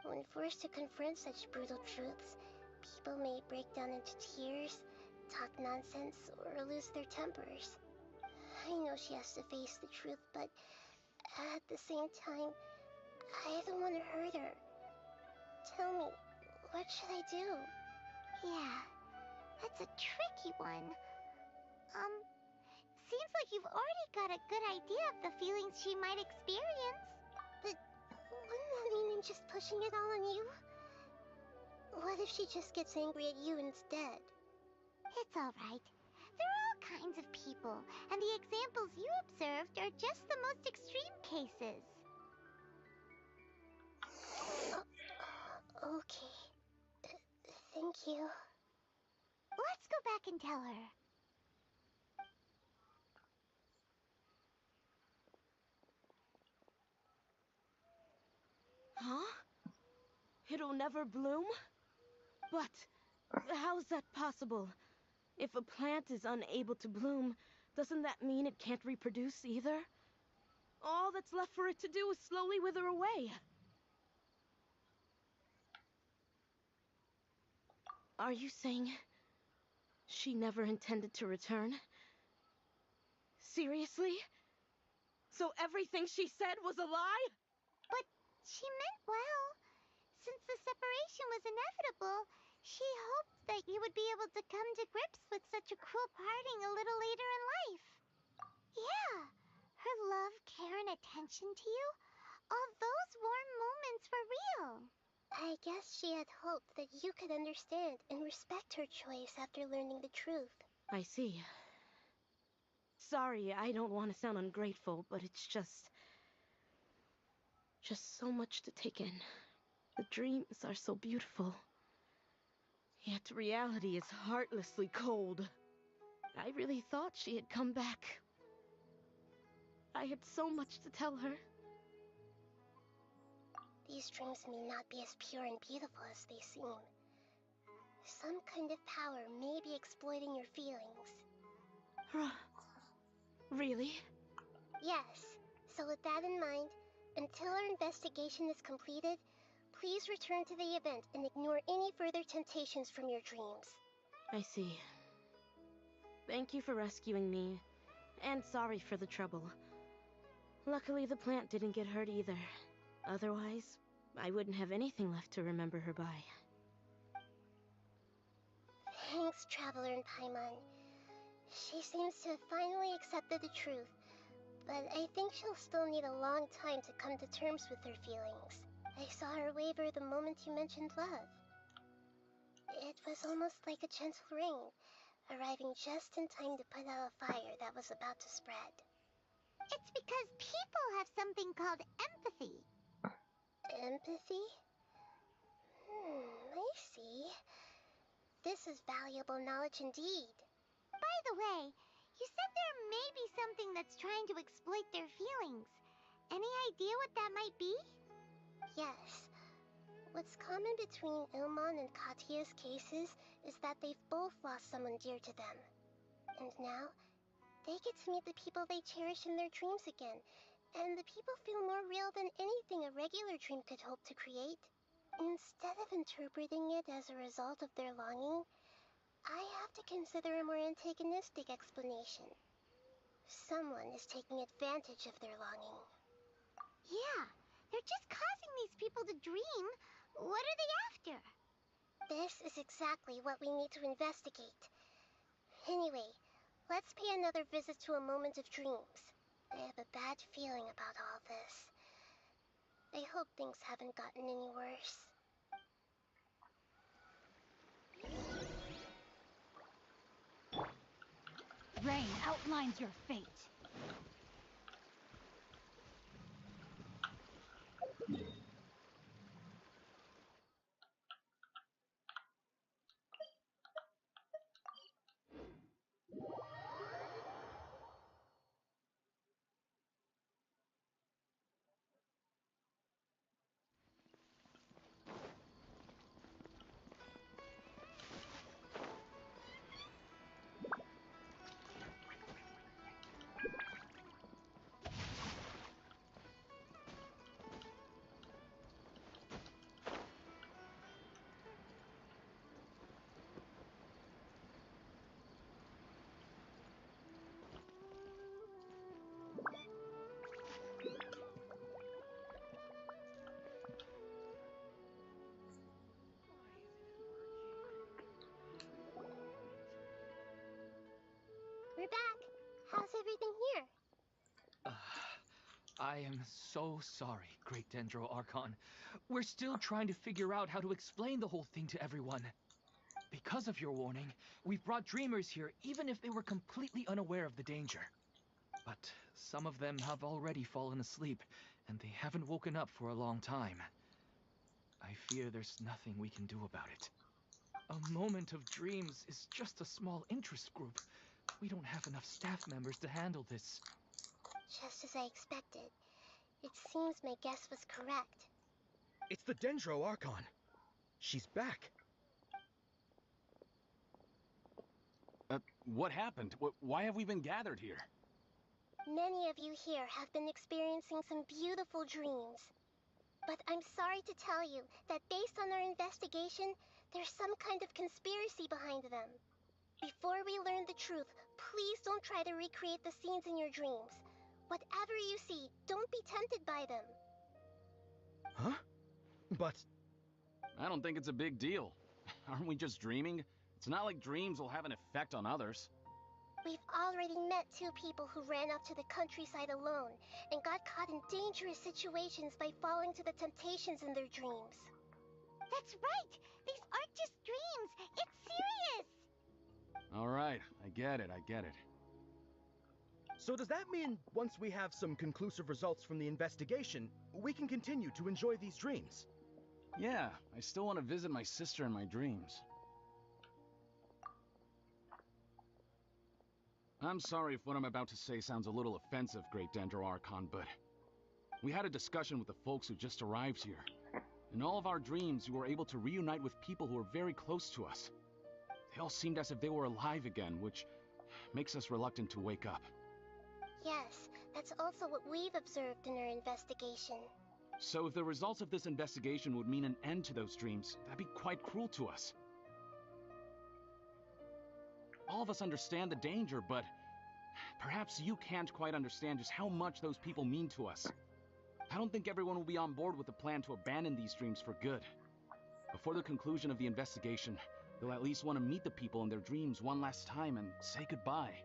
When forced to confront such brutal truths, people may break down into tears, talk nonsense, or lose their tempers. I know she has to face the truth, but at the same time, I don't want to hurt her. Tell me, what should I do? Yeah, that's a tricky one. Seems like you've already got a good idea of the feelings she might experience. But wouldn't that mean I'm just pushing it all on you? What if she just gets angry at you instead? It's alright. There are all kinds of people, and the examples you observed are just the most extreme cases. Okay. Thank you. Let's go back and tell her. Huh? It'll never bloom? But how's that possible? If a plant is unable to bloom, doesn't that mean it can't reproduce either? All that's left for it to do is slowly wither away. Are you saying she never intended to return? Seriously? So everything she said was a lie? But she meant well. Since the separation was inevitable, she hoped that you would be able to come to grips with such a cruel parting a little later in life. Yeah, her love, care, and attention to you, all those warm moments were real. I guess she had hoped that you could understand and respect her choice after learning the truth. I see. Sorry, I don't want to sound ungrateful, but it's just so much to take in. The dreams are so beautiful. Yet reality is heartlessly cold. I really thought she had come back. I had so much to tell her. These dreams may not be as pure and beautiful as they seem. Some kind of power may be exploiting your feelings. Really? Yes. So with that in mind, until our investigation is completed, please return to the event and ignore any further temptations from your dreams. I see. Thank you for rescuing me, and sorry for the trouble. Luckily, the plant didn't get hurt either. Otherwise, I wouldn't have anything left to remember her by. Thanks, Traveler and Paimon. She seems to have finally accepted the truth, but I think she'll still need a long time to come to terms with her feelings. I saw her waver the moment you mentioned love. It was almost like a gentle rain, arriving just in time to put out a fire that was about to spread. It's because people have something called empathy. Empathy? I see. This is valuable knowledge indeed. By the way, you said there may be something that's trying to exploit their feelings. Any idea what that might be? Yes. What's common between Ilmon and Katia's cases is that they've both lost someone dear to them. And now, they get to meet the people they cherish in their dreams again, and the people feel more real than anything a regular dream could hope to create. Instead of interpreting it as a result of their longing, I have to consider a more antagonistic explanation. Someone is taking advantage of their longing. Yeah, they're just causing these people to dream. What are they after? This is exactly what we need to investigate. Anyway, let's pay another visit to a moment of dreams. I have a bad feeling about all this. I hope things haven't gotten any worse. Rain outlines your fate. We're back. How's everything here? I am so sorry, Great Dendro Archon. We're still trying to figure out how to explain the whole thing to everyone. Because of your warning, we've brought dreamers here even if they were completely unaware of the danger. But some of them have already fallen asleep, and they haven't woken up for a long time. I fear there's nothing we can do about it. A moment of dreams is just a small interest group. We don't have enough staff members to handle this. Just as I expected. It seems my guess was correct. It's the Dendro Archon. She's back. What happened? Why have we been gathered here? Many of you here have been experiencing some beautiful dreams. But I'm sorry to tell you that based on our investigation, there's some kind of conspiracy behind them. Before we learn the truth, please don't try to recreate the scenes in your dreams. Whatever you see, don't be tempted by them. Huh? But... I don't think it's a big deal. Aren't we just dreaming? It's not like dreams will have an effect on others. We've already met 2 people who ran off to the countryside alone and got caught in dangerous situations by falling to the temptations in their dreams. That's right! These aren't just dreams! It's serious! All right, I get it. So does that mean once we have some conclusive results from the investigation, we can continue to enjoy these dreams? Yeah, I still want to visit my sister in my dreams. I'm sorry if what I'm about to say sounds a little offensive, Great Dendro Archon, but we had a discussion with the folks who just arrived here. In all of our dreams, we were able to reunite with people who were very close to us. They all seemed as if they were alive again, which makes us reluctant to wake up. Yes, that's also what we've observed in our investigation. So if the results of this investigation would mean an end to those dreams, that'd be quite cruel to us. All of us understand the danger, but perhaps you can't quite understand just how much those people mean to us. I don't think everyone will be on board with the plan to abandon these dreams for good. Before the conclusion of the investigation, they'll at least want to meet the people in their dreams one last time and say goodbye.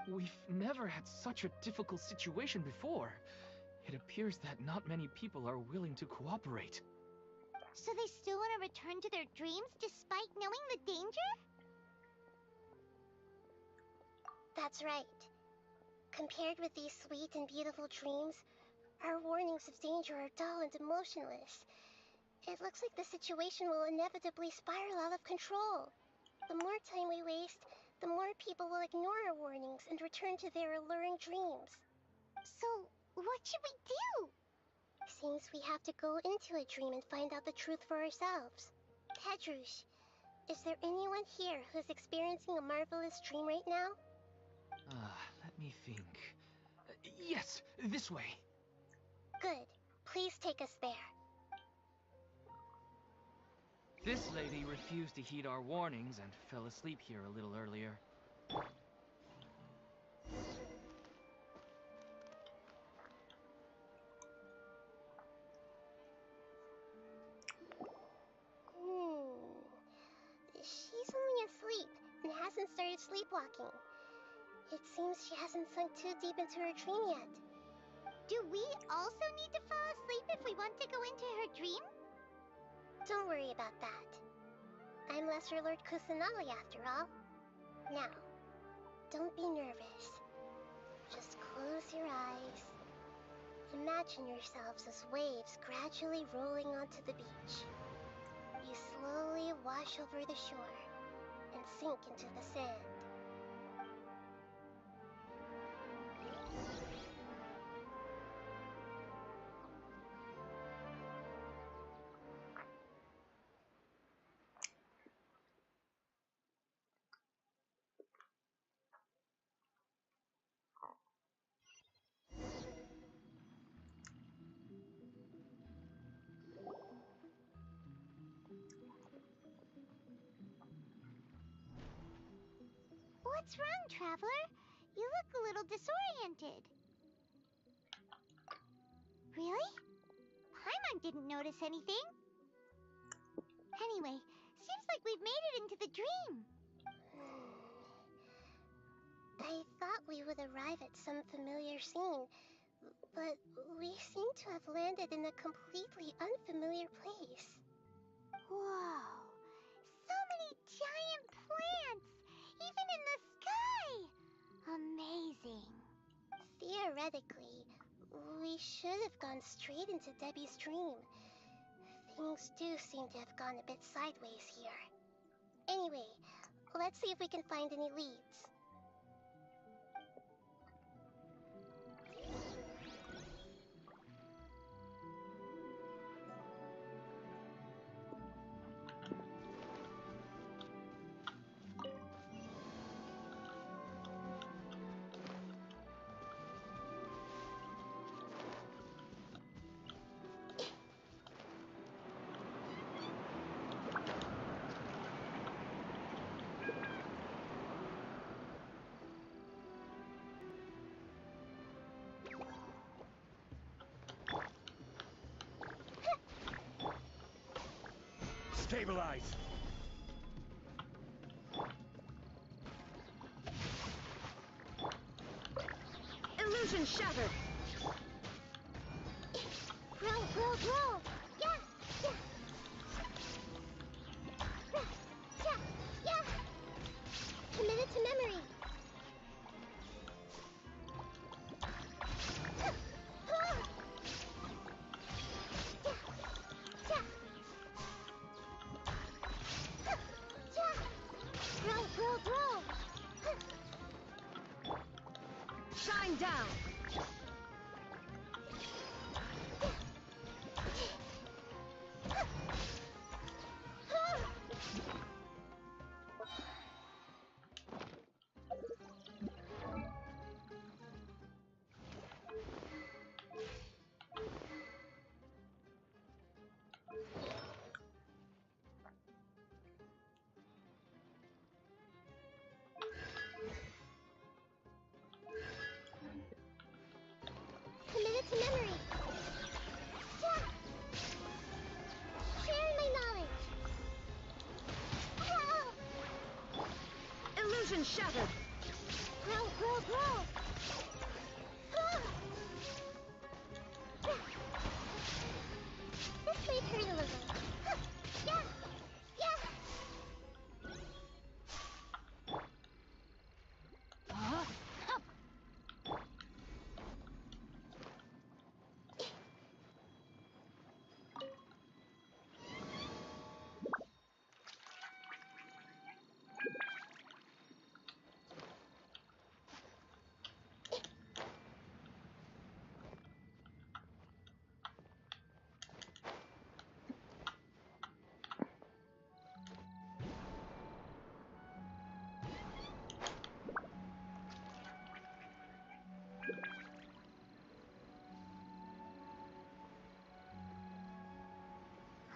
We've never had such a difficult situation before. It appears that not many people are willing to cooperate. So they still want to return to their dreams despite knowing the danger? That's right. Compared with these sweet and beautiful dreams, our warnings of danger are dull and emotionless. It looks like the situation will inevitably spiral out of control. The more time we waste, the more people will ignore our warnings and return to their alluring dreams. So, what should we do? Seems we have to go into a dream and find out the truth for ourselves. Pedrush, is there anyone here who's experiencing a marvelous dream right now? Let me think. Yes, this way. Good. Please take us there. This lady refused to heed our warnings and fell asleep here a little earlier. She's only asleep and hasn't started sleepwalking. It seems she hasn't sunk too deep into her dream yet. Do we also need to fall asleep if we want to go into her dream? Don't worry about that. I'm Lesser Lord Kusanali after all. Now, don't be nervous. Just close your eyes. Imagine yourselves as waves gradually rolling onto the beach. You slowly wash over the shore and sink into the sand. What's wrong, Traveler? You look a little disoriented. Really? Paimon didn't notice anything. Anyway, seems like we've made it into the dream. I thought we would arrive at some familiar scene, but we seem to have landed in a completely unfamiliar place. Whoa! So many giant plants! Even in the sky! Amazing. Theoretically, we should have gone straight into Debbie's dream. Things do seem to have gone a bit sideways here. Anyway, let's see if we can find any leads. Stabilize! Illusion shattered! Roll! Yeah! Committed to memory! grow! Shine down! Commit it to memory. Yeah. Share my knowledge. Illusion shattered! Grow, grow, grow! This might hurt a little. Yeah. Yeah.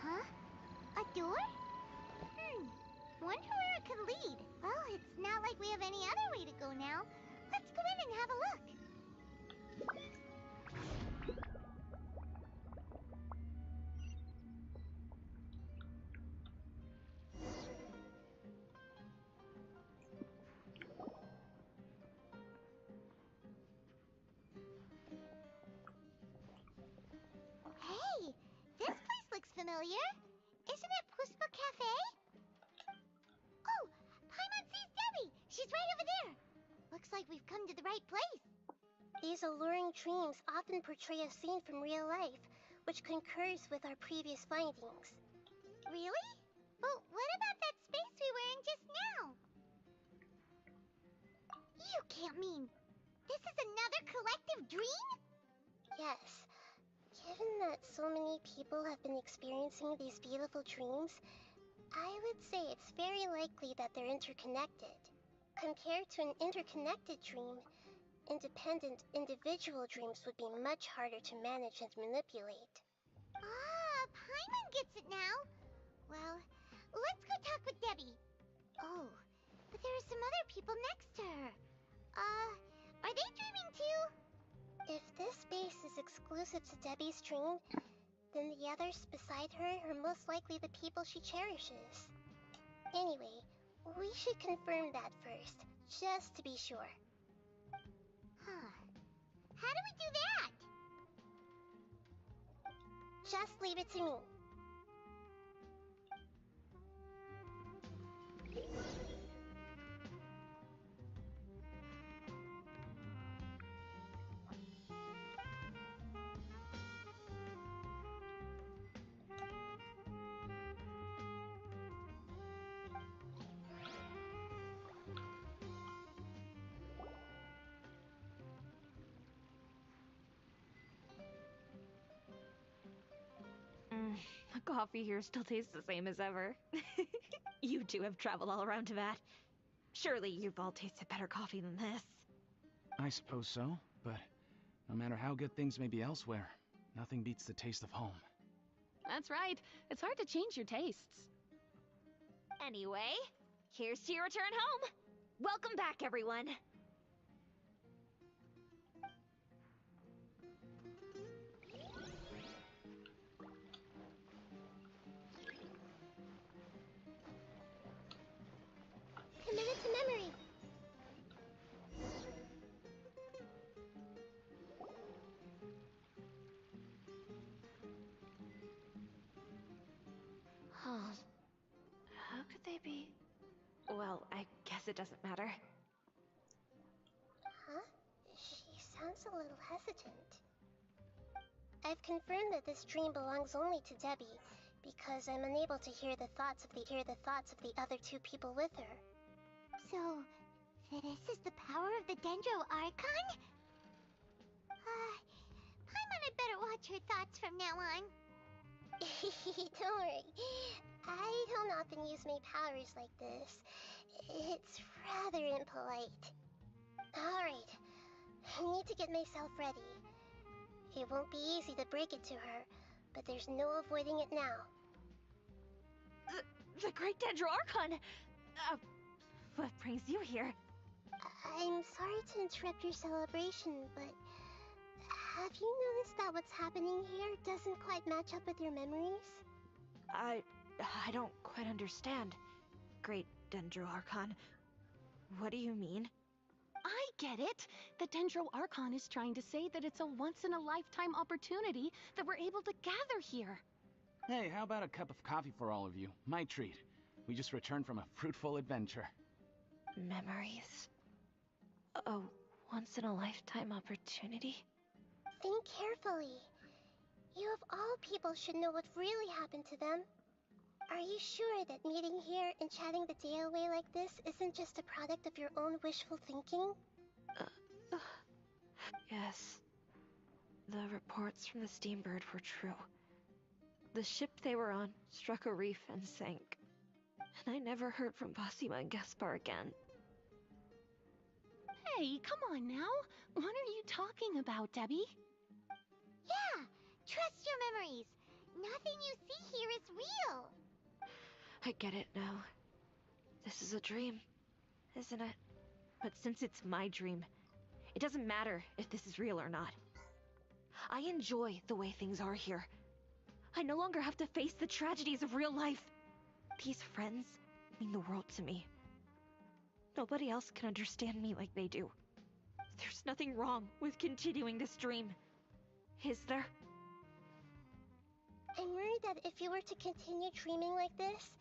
Huh? A door? Wonder where it could lead. Well, it's not like we have any other way to go now. Let's go in and have a look. Hey, this place looks familiar. Isn't it Puspa Cafe? Oh, Paimon sees Debbie. She's right over there. Looks like we've come to the right place. These alluring dreams often portray a scene from real life, which concurs with our previous findings. Really? But what about that space we were in just now? You can't mean this is another collective dream? Yes. Given that so many people have been experiencing these beautiful dreams, I would say it's very likely that they're interconnected. Compared to an interconnected dream, independent individual dreams would be much harder to manage and manipulate. Ah, Paimon gets it now. Well, let's go talk with Debbie. Oh, but there are some other people next to her. Are they dreaming too? If this space is exclusive to Debbie's dream, then the others beside her are most likely the people she cherishes. Anyway, we should confirm that first, just to be sure. Huh. How do we do that? Just leave it to me. The coffee here still tastes the same as ever. You two have traveled all around Tibet. Surely you've all tasted better coffee than this. I suppose so, but no matter how good things may be elsewhere, nothing beats the taste of home. That's right. It's hard to change your tastes. Anyway, here's to your return home. Welcome back, everyone. Commit it to memory. Huh. How could they be? Well, I guess it doesn't matter. Huh? She sounds a little hesitant. I've confirmed that this dream belongs only to Debbie, because I'm unable to hear the thoughts of the other two people with her. So, This is the power of the Dendro Archon? Paimon had better watch her thoughts from now on. Don't worry. I don't often use my powers like this. It's rather impolite. Alright, I need to get myself ready. It won't be easy to break it to her, but there's no avoiding it now. The Great Dendro Archon! What brings you here? I'm sorry to interrupt your celebration, but have you noticed that what's happening here doesn't quite match up with your memories? I don't quite understand. Great Dendro Archon. What do you mean? I get it. The Dendro Archon is trying to say that it's a once-in-a-lifetime opportunity that we're able to gather here. Hey, how about a cup of coffee for all of you? My treat. We just returned from a fruitful adventure. Memories. A once-in-a-lifetime opportunity? Think carefully. You of all people should know what really happened to them. Are you sure that meeting here and chatting the day away like this isn't just a product of your own wishful thinking? Yes. The reports from the Steambird were true. The ship they were on struck a reef and sank. And I never heard from Basima and Gaspar again. Hey, come on now. What are you talking about, Debbie? Yeah, trust your memories. Nothing you see here is real. I get it now. This is a dream, isn't it? But since it's my dream, it doesn't matter if this is real or not. I enjoy the way things are here. I no longer have to face the tragedies of real life. These friends mean the world to me. Nobody else can understand me like they do. There's nothing wrong with continuing this dream. Is there? I'm worried that if you were to continue dreaming like this,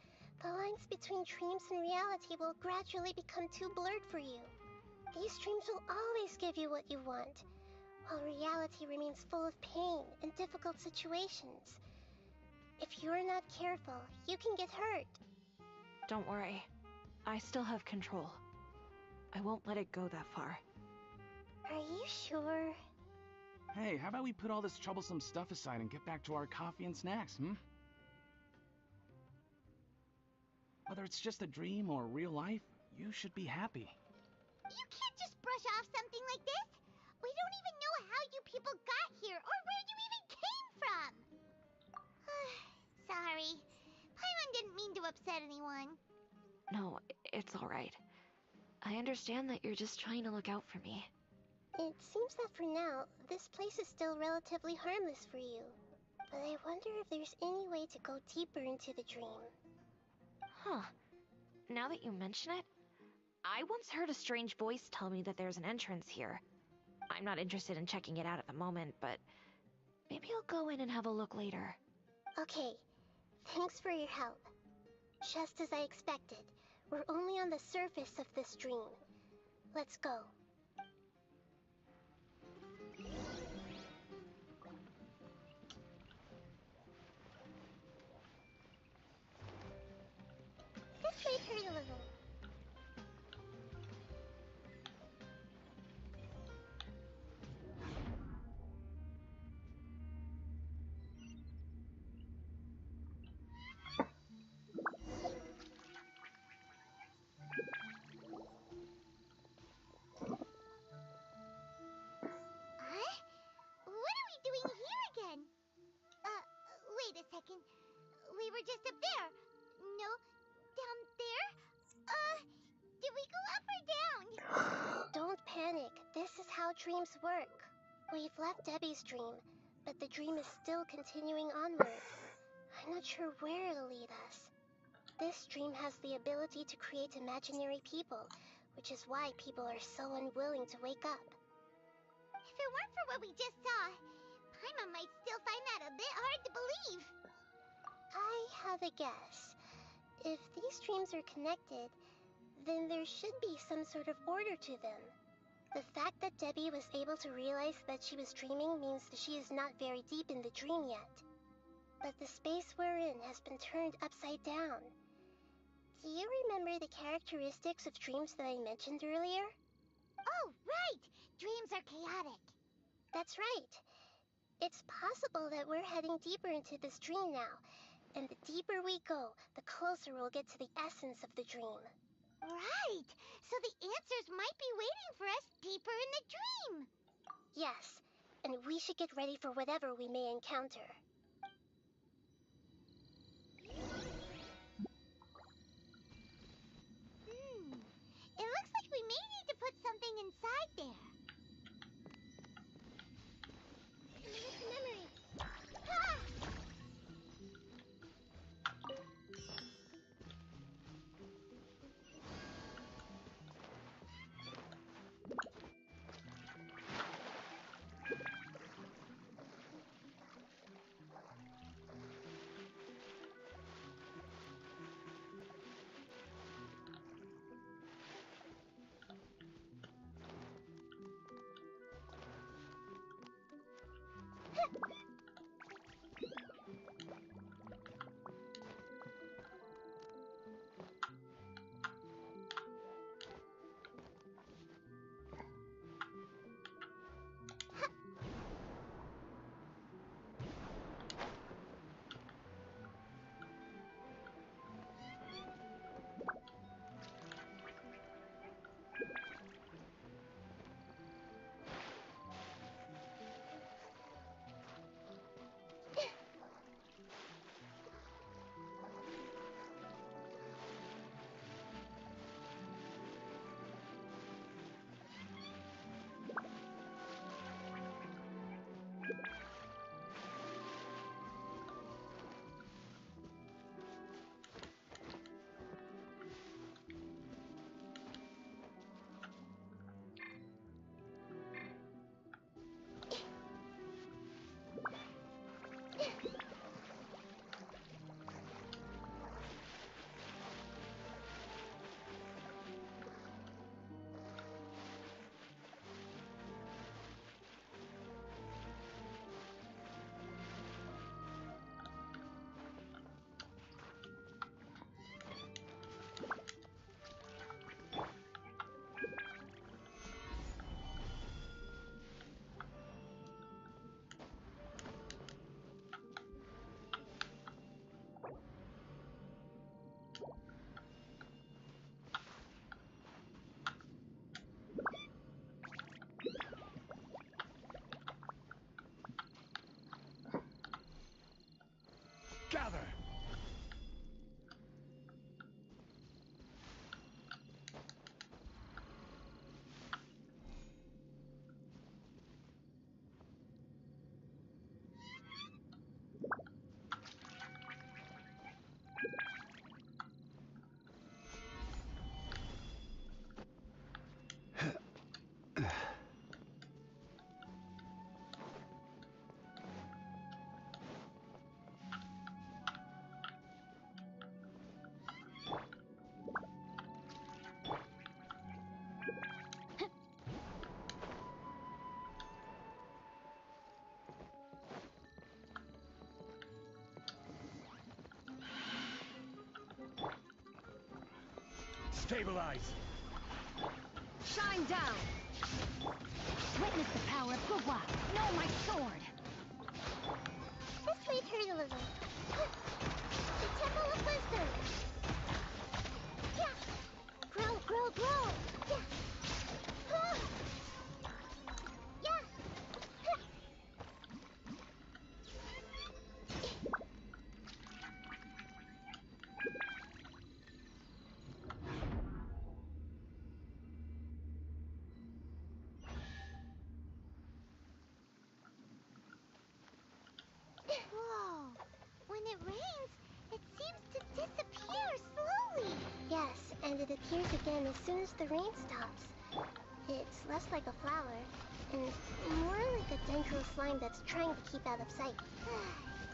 the lines between dreams and reality will gradually become too blurred for you. These dreams will always give you what you want, while reality remains full of pain and difficult situations. If you're not careful, you can get hurt. Don't worry. I still have control. I won't let it go that far. Are you sure? Hey, how about we put all this troublesome stuff aside and get back to our coffee and snacks, Whether it's just a dream or real life, you should be happy. You can't just brush off something like this. We don't even know how you people got here or where you even came from. Sorry. Paimon didn't mean to upset anyone. No, it's alright. I understand that you're just trying to look out for me. It seems that for now, this place is still relatively harmless for you. But I wonder if there's any way to go deeper into the dream. Huh. Now that you mention it, I once heard a strange voice tell me that there's an entrance here. I'm not interested in checking it out at the moment, but maybe I'll go in and have a look later. Okay, thanks for your help. Just as I expected, we're only on the surface of this dream. Let's go. This way, Turtle. What are we doing here again? Wait a second. We were just up there. No, down there? Did we go up or down? Don't panic. This is how dreams work. We've left Debbie's dream, but the dream is still continuing onward. I'm not sure where it'll lead us. This dream has the ability to create imaginary people, which is why people are so unwilling to wake up. If it weren't for what we just saw, Paimon might still find that a bit hard to believe. I have a guess. If these dreams are connected, then there should be some sort of order to them. The fact that Debbie was able to realize that she was dreaming means that she is not very deep in the dream yet. But the space we're in has been turned upside down. Do you remember the characteristics of dreams that I mentioned earlier? Oh, right! Dreams are chaotic. That's right. It's possible that we're heading deeper into this dream now, and the deeper we go, the closer we'll get to the essence of the dream. Right! So the answers might be waiting for us deeper in the dream. Yes, and we should get ready for whatever we may encounter. It looks like we may need to put something inside there. Commit it to memory. Ah! Gather! Stabilize! Shine down! Witness the power of Gugwa! Know my sword! This might hurt a little. The Temple of Wisdom! Yeah! Grow, grow, grow! Yeah! Ah! Yeah! Whoa! When it rains, it seems to disappear slowly. Yes, and it appears again as soon as the rain stops. It's less like a flower, and more like a dendral slime that's trying to keep out of sight.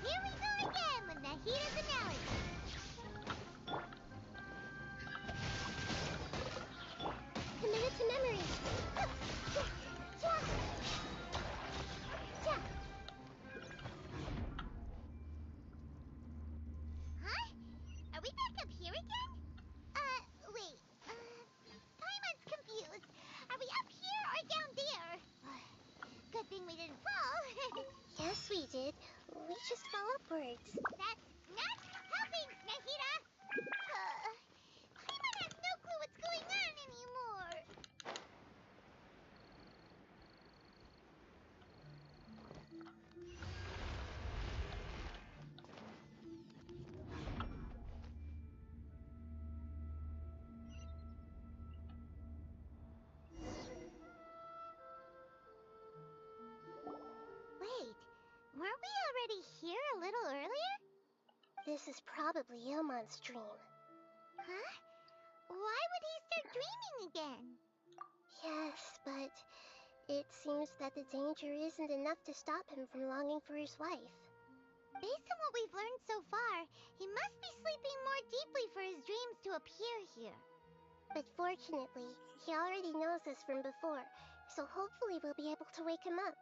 Here we go again with Nahida's analogy. Commit it to memory. Huh? Are we back up here again? We just fell upwards. That's not helping, Nahida! Paimon has no clue what's going on anymore. Wait, weren't we already here a little earlier? This is probably Ilmon's dream. Huh? Why would he start dreaming again? Yes, but it seems that the danger isn't enough to stop him from longing for his wife. Based on what we've learned so far, he must be sleeping more deeply for his dreams to appear here. But fortunately, he already knows us from before, so hopefully we'll be able to wake him up.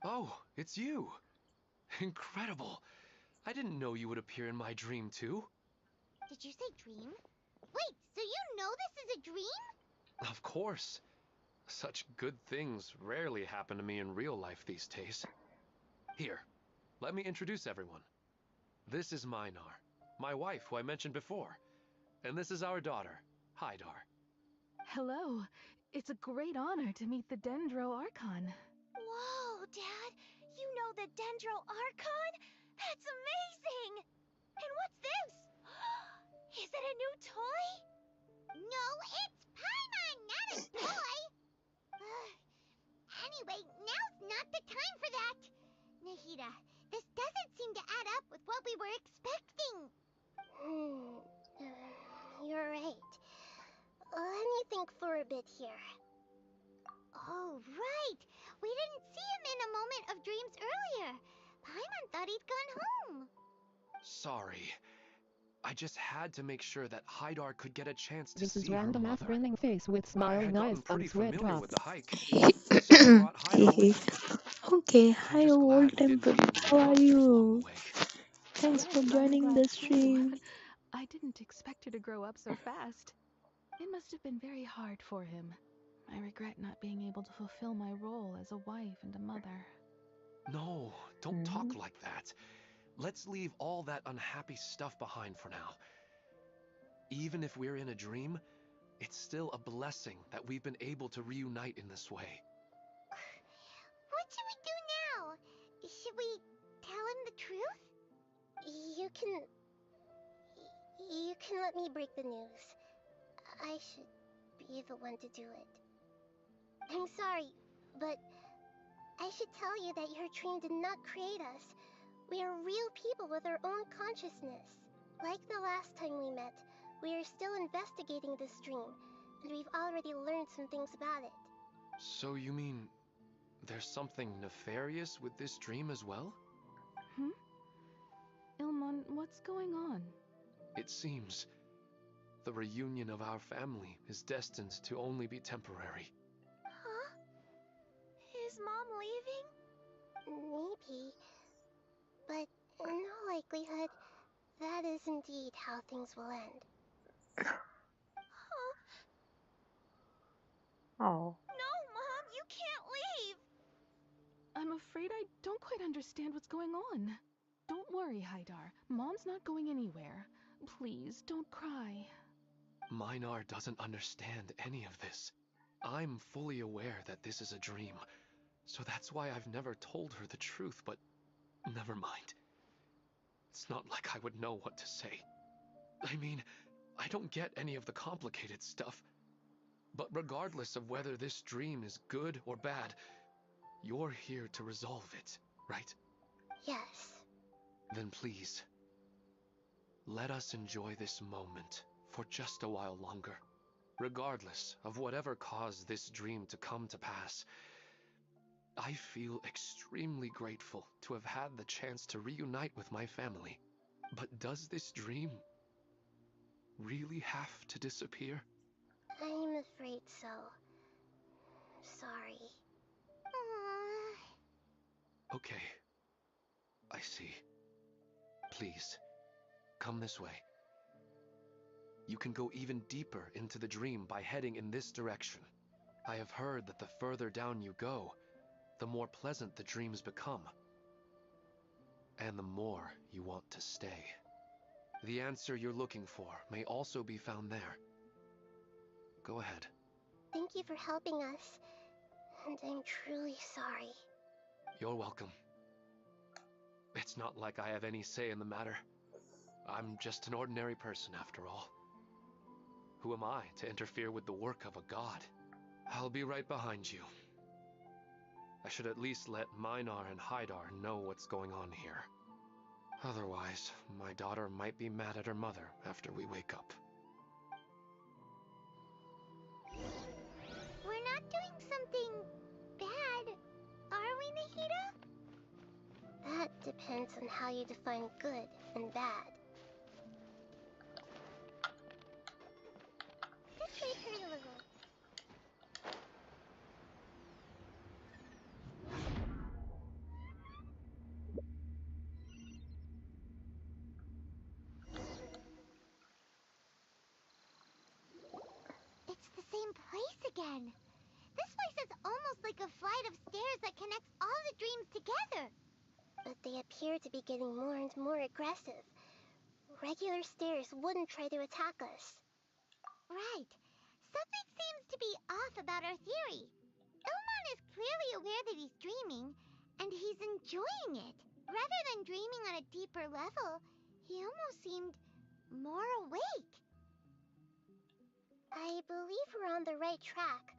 Oh, it's you. Incredible. I didn't know you would appear in my dream, too. Did you say dream? Wait, so you know this is a dream? Of course. Such good things rarely happen to me in real life these days. Here, let me introduce everyone. This is Minar, my wife who I mentioned before. And this is our daughter, Hydar. Hello. It's a great honor to meet the Dendro Archon. Whoa, Dad! You know the Dendro Archon? That's amazing! And what's this? Is it a new toy? No, it's Paimon, not a toy! Anyway, now's not the time for that! Nahida, this doesn't seem to add up with what we were expecting. You're right. Let me think for a bit here. Oh, right! We didn't see him in a moment of dreams earlier. Paimon thought he'd gone home. Sorry. I just had to make sure that Hydar could get a chance to This is see her Random mother. grinning face with I smiling had gotten eyes pretty and sweat familiar with drops. the hike, so I brought Hydar with me. Okay, hi just Old glad we didn't Temple. meet any How are monsters along the you? way. Thanks Yes, for I'm joining glad the too. stream. I didn't expect her to grow up so fast. It must have been very hard for him. I regret not being able to fulfill my role as a wife and a mother. No, don't talk like that. Let's leave all that unhappy stuff behind for now. Even if we're in a dream, it's still a blessing that we've been able to reunite in this way. What should we do now? Should we tell him the truth? You can let me break the news. I should be the one to do it. I'm sorry, but I should tell you that your dream did not create us. We are real people with our own consciousness. Like the last time we met, we are still investigating this dream, and we've already learned some things about it. So you mean there's something nefarious with this dream as well? Ilmon, what's going on? It seems the reunion of our family is destined to only be temporary. Huh? Is Mom leaving? Maybe. But in all likelihood, that is indeed how things will end. Huh? Oh. No, Mom, you can't leave! I'm afraid I don't quite understand what's going on. Don't worry, Hydar. Mom's not going anywhere. Please, don't cry. Minar doesn't understand any of this. I'm fully aware that this is a dream, so that's why I've never told her the truth, but never mind. It's not like I would know what to say. I mean, I don't get any of the complicated stuff. But regardless of whether this dream is good or bad, you're here to resolve it, right? Yes. Then please, let us enjoy this moment for just a while longer. Regardless of whatever caused this dream to come to pass, I feel extremely grateful to have had the chance to reunite with my family. But does this dream really have to disappear? afraid so. Sorry. Aww. Okay. I see. Please, come this way. You can go even deeper into the dream by heading in this direction. I have heard that the further down you go, the more pleasant the dreams become. And the more you want to stay. The answer you're looking for may also be found there. Go ahead. Thank you for helping us. And I'm truly sorry. You're welcome. It's not like I have any say in the matter. I'm just an ordinary person after all. Who am I to interfere with the work of a god? I'll be right behind you. I should at least let Minar and Haidar know what's going on here. Otherwise, my daughter might be mad at her mother after we wake up. We're not doing something bad, are we, Nahida? That depends on how you define good and bad. This way, turn a little. It's the same place again. This place is almost like a flight of stairs that connects all the dreams together. But they appear to be getting more and more aggressive. Regular stairs wouldn't try to attack us. Right. Something seems to be off about our theory. Ilmon is clearly aware that he's dreaming, and he's enjoying it. Rather than dreaming on a deeper level, he almost seemed more awake. I believe we're on the right track,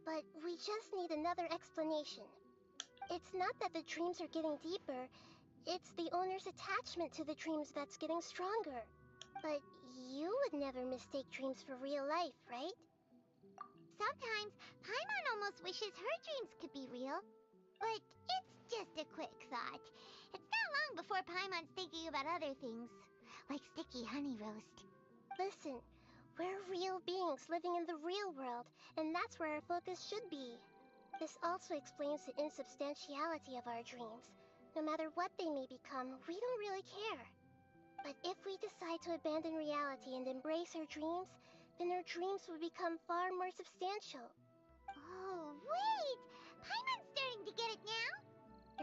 but we just need another explanation. It's not that the dreams are getting deeper, it's the owner's attachment to the dreams that's getting stronger. But you would never mistake dreams for real life, right? Sometimes, Paimon almost wishes her dreams could be real. But it's just a quick thought. It's not long before Paimon's thinking about other things, like sticky honey roast. Listen, we're real beings living in the real world, and that's where our focus should be. This also explains the insubstantiality of our dreams. No matter what they may become, we don't really care. But if we decide to abandon reality and embrace our dreams, then our dreams will become far more substantial. Oh, wait! Paimon's starting to get it now?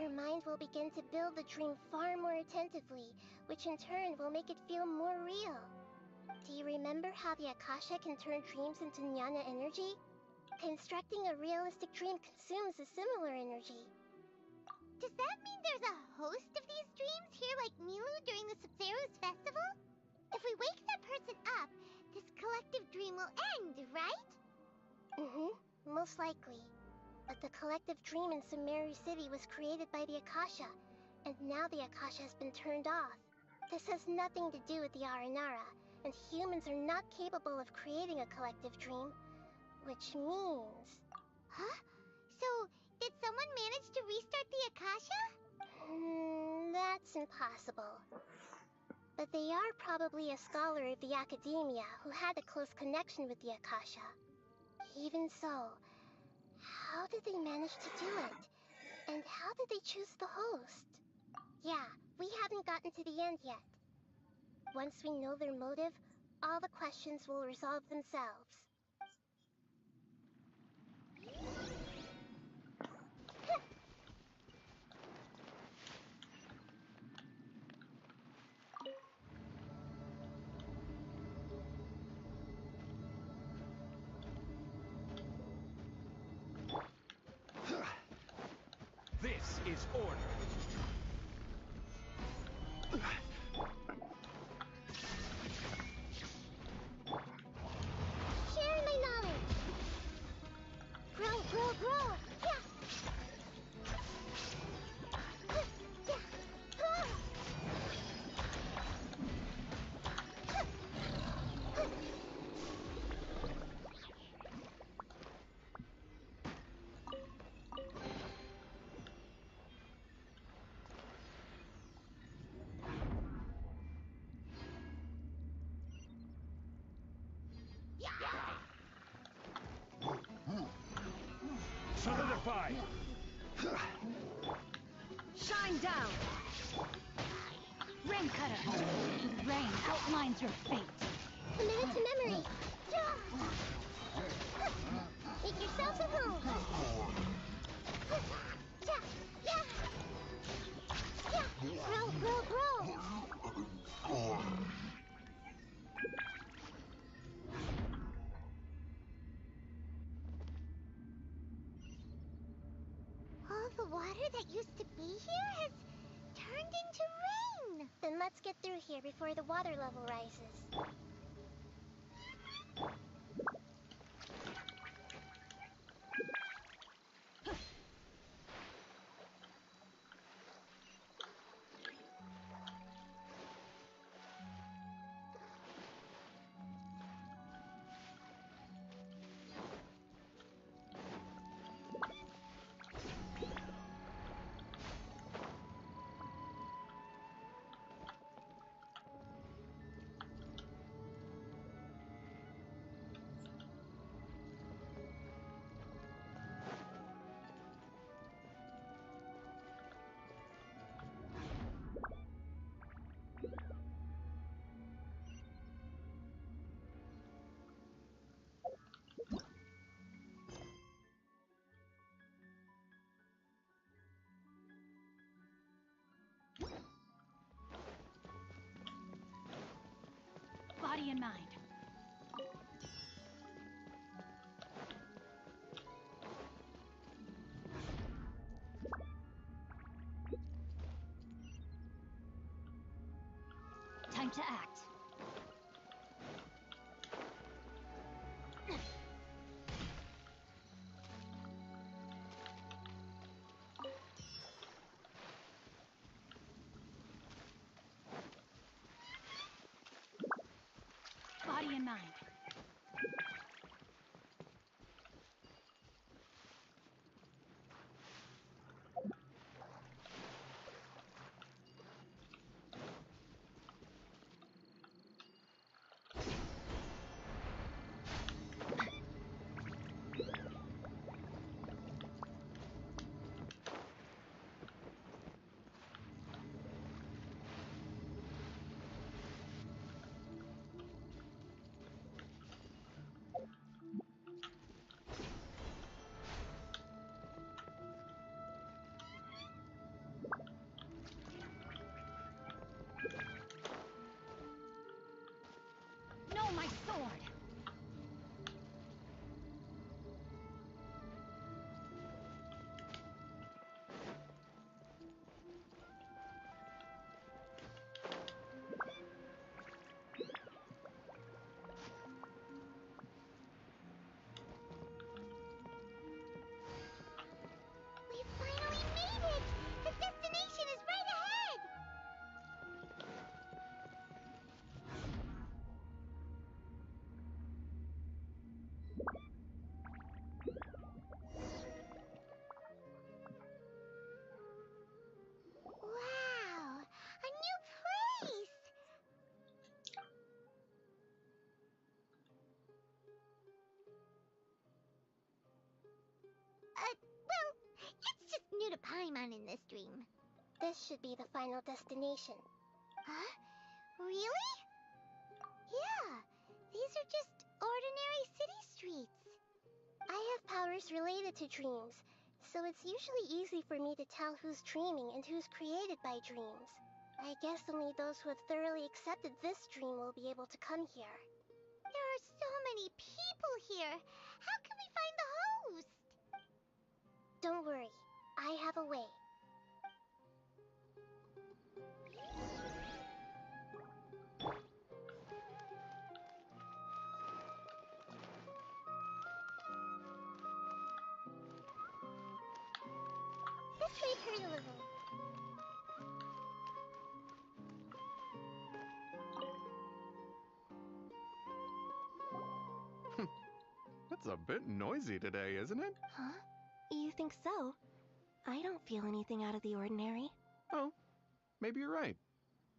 Your mind will begin to build the dream far more attentively, which in turn will make it feel more real. Do you remember how the Akasha can turn dreams into jnana energy? Constructing a realistic dream consumes a similar energy. Does that mean there's a host of these dreams here like Milu during the Sabzeruz festival? If we wake that person up, this collective dream will end, right? Most likely. But the collective dream in Sumeru City was created by the Akasha, and now the Akasha has been turned off. This has nothing to do with the Aranara, and humans are not capable of creating a collective dream, which means... Huh? So, did someone manage to restart the Akasha? That's impossible. But they are probably a scholar of the academia who had a close connection with the Akasha. Even so, how did they manage to do it? And how did they choose the host? Yeah, we haven't gotten to the end yet. Once we know their motive, all the questions will resolve themselves. This is order. Share my knowledge! Grow, grow, grow! Yeah! Solidify! Shine down! Rain cutter! The rain outlines your fate. Commit it to memory. Make yourselves at home. Grow. All the water that used to be here has turned into rain. Then let's get through here before the water level rises. Body and mind. Time to act. Body and mind. No, my sword! We finally made it! The destination is right ahead! Wow! A new place! Well, it's just new to Paimon in this dream. This should be the final destination. Huh? Really? Yeah, these are just ordinary city streets. I have powers related to dreams, so it's usually easy for me to tell who's dreaming and who's created by dreams. I guess only those who have thoroughly accepted this dream will be able to come here. There are so many people here. How can we find the host? Don't worry, I have a way. This may hurt a little. It's a bit noisy today, isn't it? Huh? You think so? I don't feel anything out of the ordinary. Oh, maybe you're right.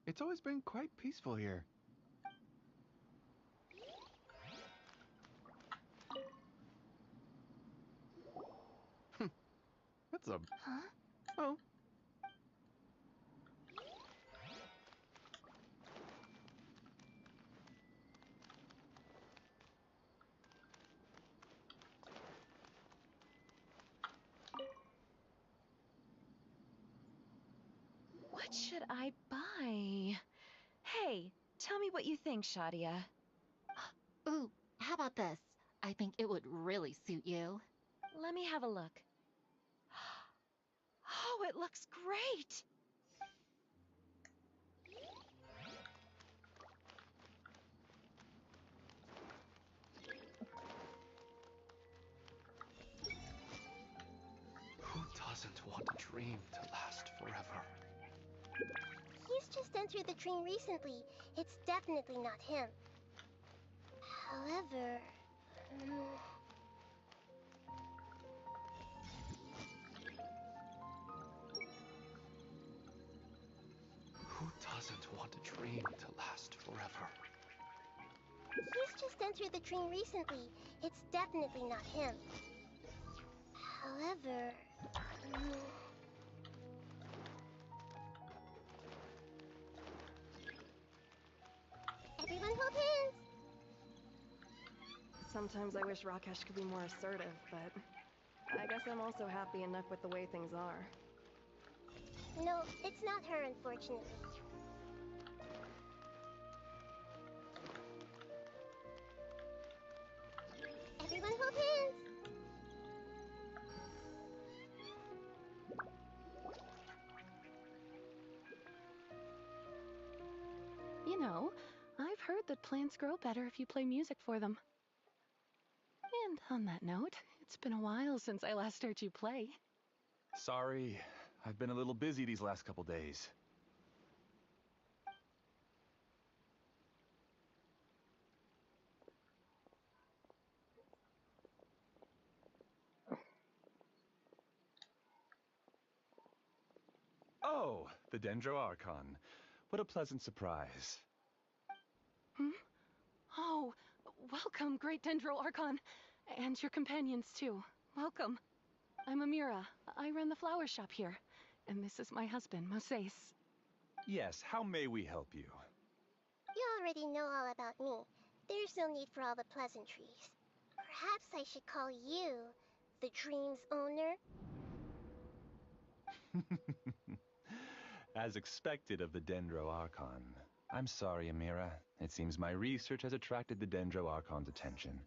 It's always been quite peaceful here. handsome. Huh? Oh. What should I buy? Hey, tell me what you think, Shadia. Ooh, how about this? I think it would really suit you. Let me have a look. Oh, it looks great! Who doesn't want a dream to last forever? He's just entered the dream recently. It's definitely not him. However... Who doesn't want a dream to last forever? He's just entered the dream recently. It's definitely not him. However... Everyone hold hands! Sometimes I wish Rakesh could be more assertive, but I guess I'm also happy enough with the way things are. No, it's not her, unfortunately. Everyone hold hands! You know, I've heard that plants grow better if you play music for them. And on that note, it's been a while since I last heard you play. Sorry, I've been a little busy these last couple days. Oh, the Dendro Archon. What a pleasant surprise. Hmm? Oh, welcome, Great Dendro Archon. And your companions, too. Welcome. I'm Amira. I run the flower shop here. And this is my husband, Moses. Yes, how may we help you? You already know all about me. There's no need for all the pleasantries. Perhaps I should call you the dream's owner? As expected of the Dendro Archon. I'm sorry, Amira. It seems my research has attracted the Dendro Archon's attention.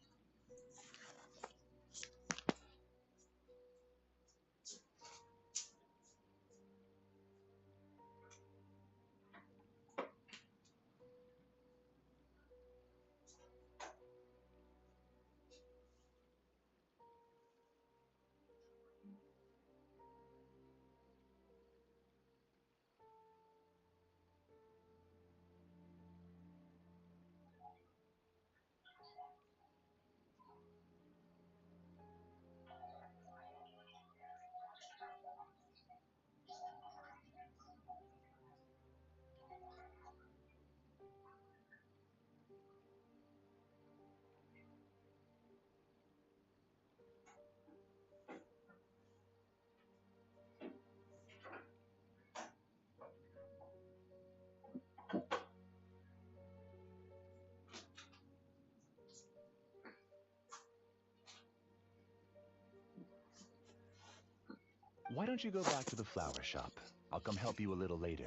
Why don't you go back to the flower shop? I'll come help you a little later.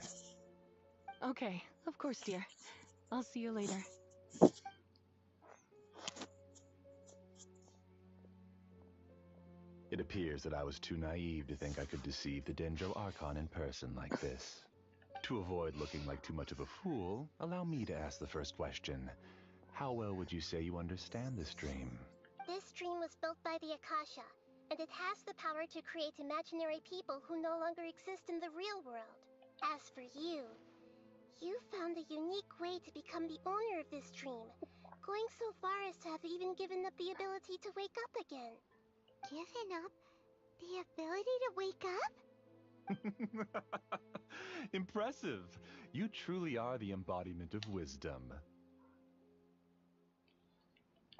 Okay, of course, dear. I'll see you later. It appears that I was too naive to think I could deceive the Dendro Archon in person like this. To avoid looking like too much of a fool, allow me to ask the first question. How well would you say you understand this dream? This dream was built by the Akasha, and it has the power to create imaginary people who no longer exist in the real world. As for you, you found a unique way to become the owner of this dream, going so far as to have even given up the ability to wake up again. Given up the ability to wake up? Impressive! You truly are the embodiment of wisdom.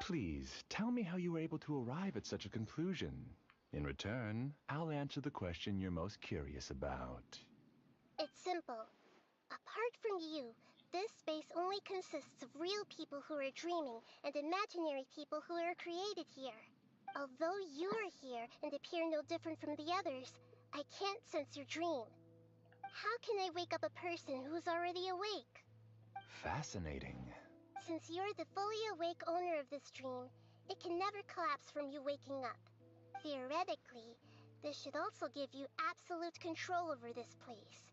Please, tell me how you were able to arrive at such a conclusion. In return, I'll answer the question you're most curious about. It's simple. Apart from you, this space only consists of real people who are dreaming and imaginary people who are created here. Although you are here and appear no different from the others, I can't sense your dream. How can I wake up a person who's already awake? Fascinating. Since you're the fully awake owner of this dream, it can never collapse from you waking up. Theoretically, this should also give you absolute control over this place.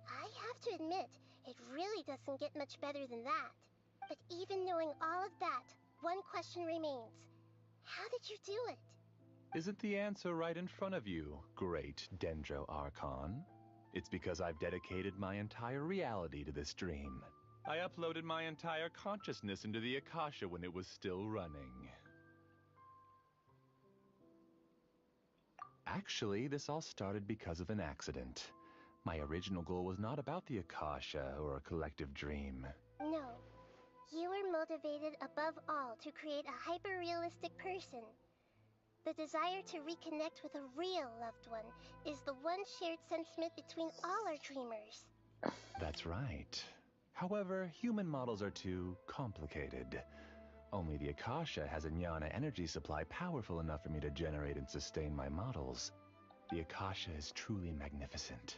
I have to admit, it really doesn't get much better than that. But even knowing all of that, one question remains. How did you do it? Isn't the answer right in front of you, great Dendro Archon? It's because I've dedicated my entire reality to this dream. I uploaded my entire consciousness into the Akasha when it was still running. Actually, this all started because of an accident. My original goal was not about the Akasha or a collective dream. No. You were motivated above all to create a hyper-realistic person. The desire to reconnect with a real loved one is the one shared sentiment between all our dreamers. That's right. However, human models are too complicated. Only the Akasha has a jnana energy supply powerful enough for me to generate and sustain my models. The Akasha is truly magnificent.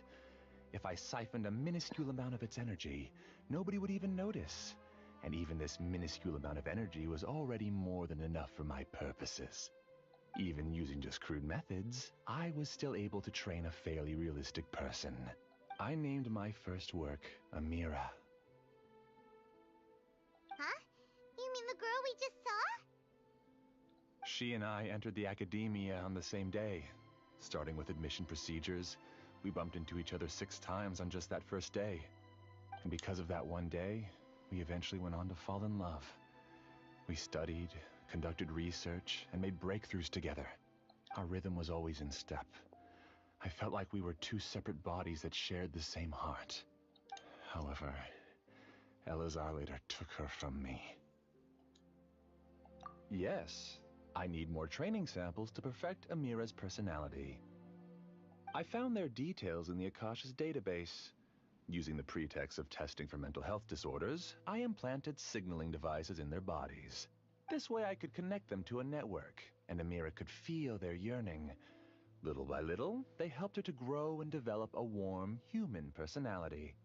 If I siphoned a minuscule amount of its energy, nobody would even notice. And even this minuscule amount of energy was already more than enough for my purposes. Even using just crude methods, I was still able to train a fairly realistic person. I named my first work Amira. Huh? You mean the girl we just saw? She and I entered the academia on the same day. Starting with admission procedures, we bumped into each other 6 times on just that first day. And because of that one day, we eventually went on to fall in love. We studied, conducted research, and made breakthroughs together. Our rhythm was always in step. I felt like we were 2 separate bodies that shared the same heart. However, Elazar later took her from me. Yes, I need more training samples to perfect Amira's personality. I found their details in the Akasha's database. Using the pretext of testing for mental health disorders, I implanted signaling devices in their bodies. This way I could connect them to a network, and Amira could feel their yearning. Little by little, they helped her to grow and develop a warm, human personality.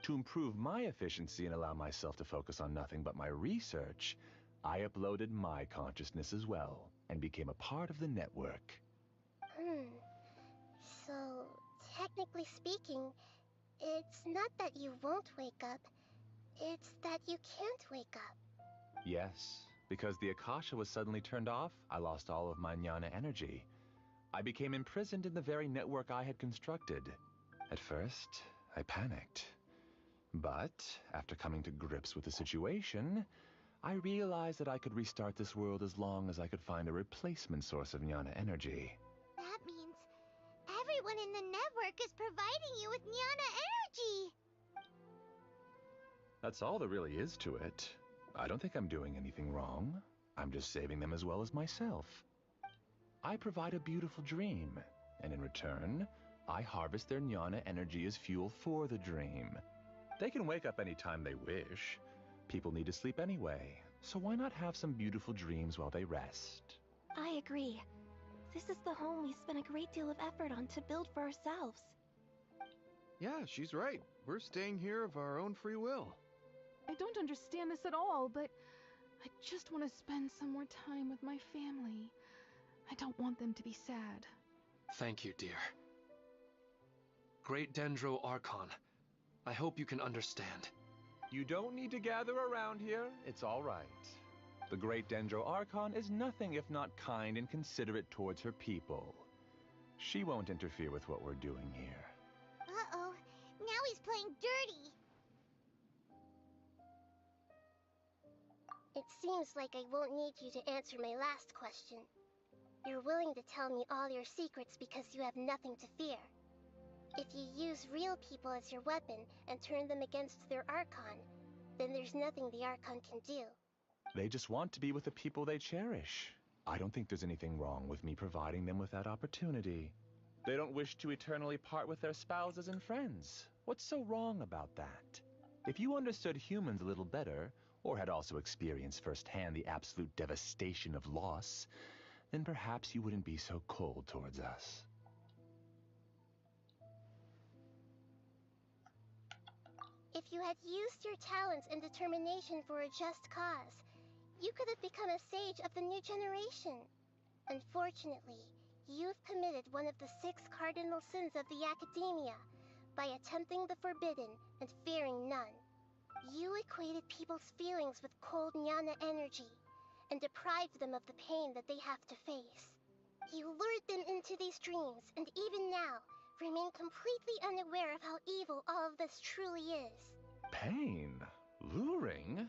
To improve my efficiency and allow myself to focus on nothing but my research, I uploaded my consciousness as well, and became a part of the network. So, technically speaking, it's not that you won't wake up, it's that you can't wake up. Yes, because the Akasha was suddenly turned off, I lost all of my jnana energy. I became imprisoned in the very network I had constructed. At first, I panicked. But, after coming to grips with the situation, I realized that I could restart this world as long as I could find a replacement source of jnana energy. That means everyone in the network is providing you with jnana energy! That's all there really is to it. I don't think I'm doing anything wrong. I'm just saving them as well as myself. I provide a beautiful dream, and in return, I harvest their jnana energy as fuel for the dream. They can wake up any time they wish. People need to sleep anyway, so why not have some beautiful dreams while they rest? I agree. This is the home we spent a great deal of effort on to build for ourselves. Yeah, she's right. We're staying here of our own free will. I don't understand this at all, but I just want to spend some more time with my family. I don't want them to be sad. Thank you, dear. Great Dendro Archon, I hope you can understand. You don't need to gather around here. It's all right. The great Dendro Archon is nothing if not kind and considerate towards her people. She won't interfere with what we're doing here. Uh-oh, now he's playing dirty. It seems like I won't need you to answer my last question. You're willing to tell me all your secrets because you have nothing to fear. If you use real people as your weapon and turn them against their Archon, then there's nothing the Archon can do. They just want to be with the people they cherish. I don't think there's anything wrong with me providing them with that opportunity. They don't wish to eternally part with their spouses and friends. What's so wrong about that? If you understood humans a little better, or had also experienced firsthand the absolute devastation of loss, then perhaps you wouldn't be so cold towards us. If you had used your talents and determination for a just cause, you could have become a sage of the new generation. Unfortunately, you've committed one of the 6 cardinal sins of the Academia by attempting the forbidden and fearing none. You equated people's feelings with cold jnana energy and deprived them of the pain that they have to face. You lured them into these dreams, and even now, remain completely unaware of how evil all of this truly is. Pain? Luring?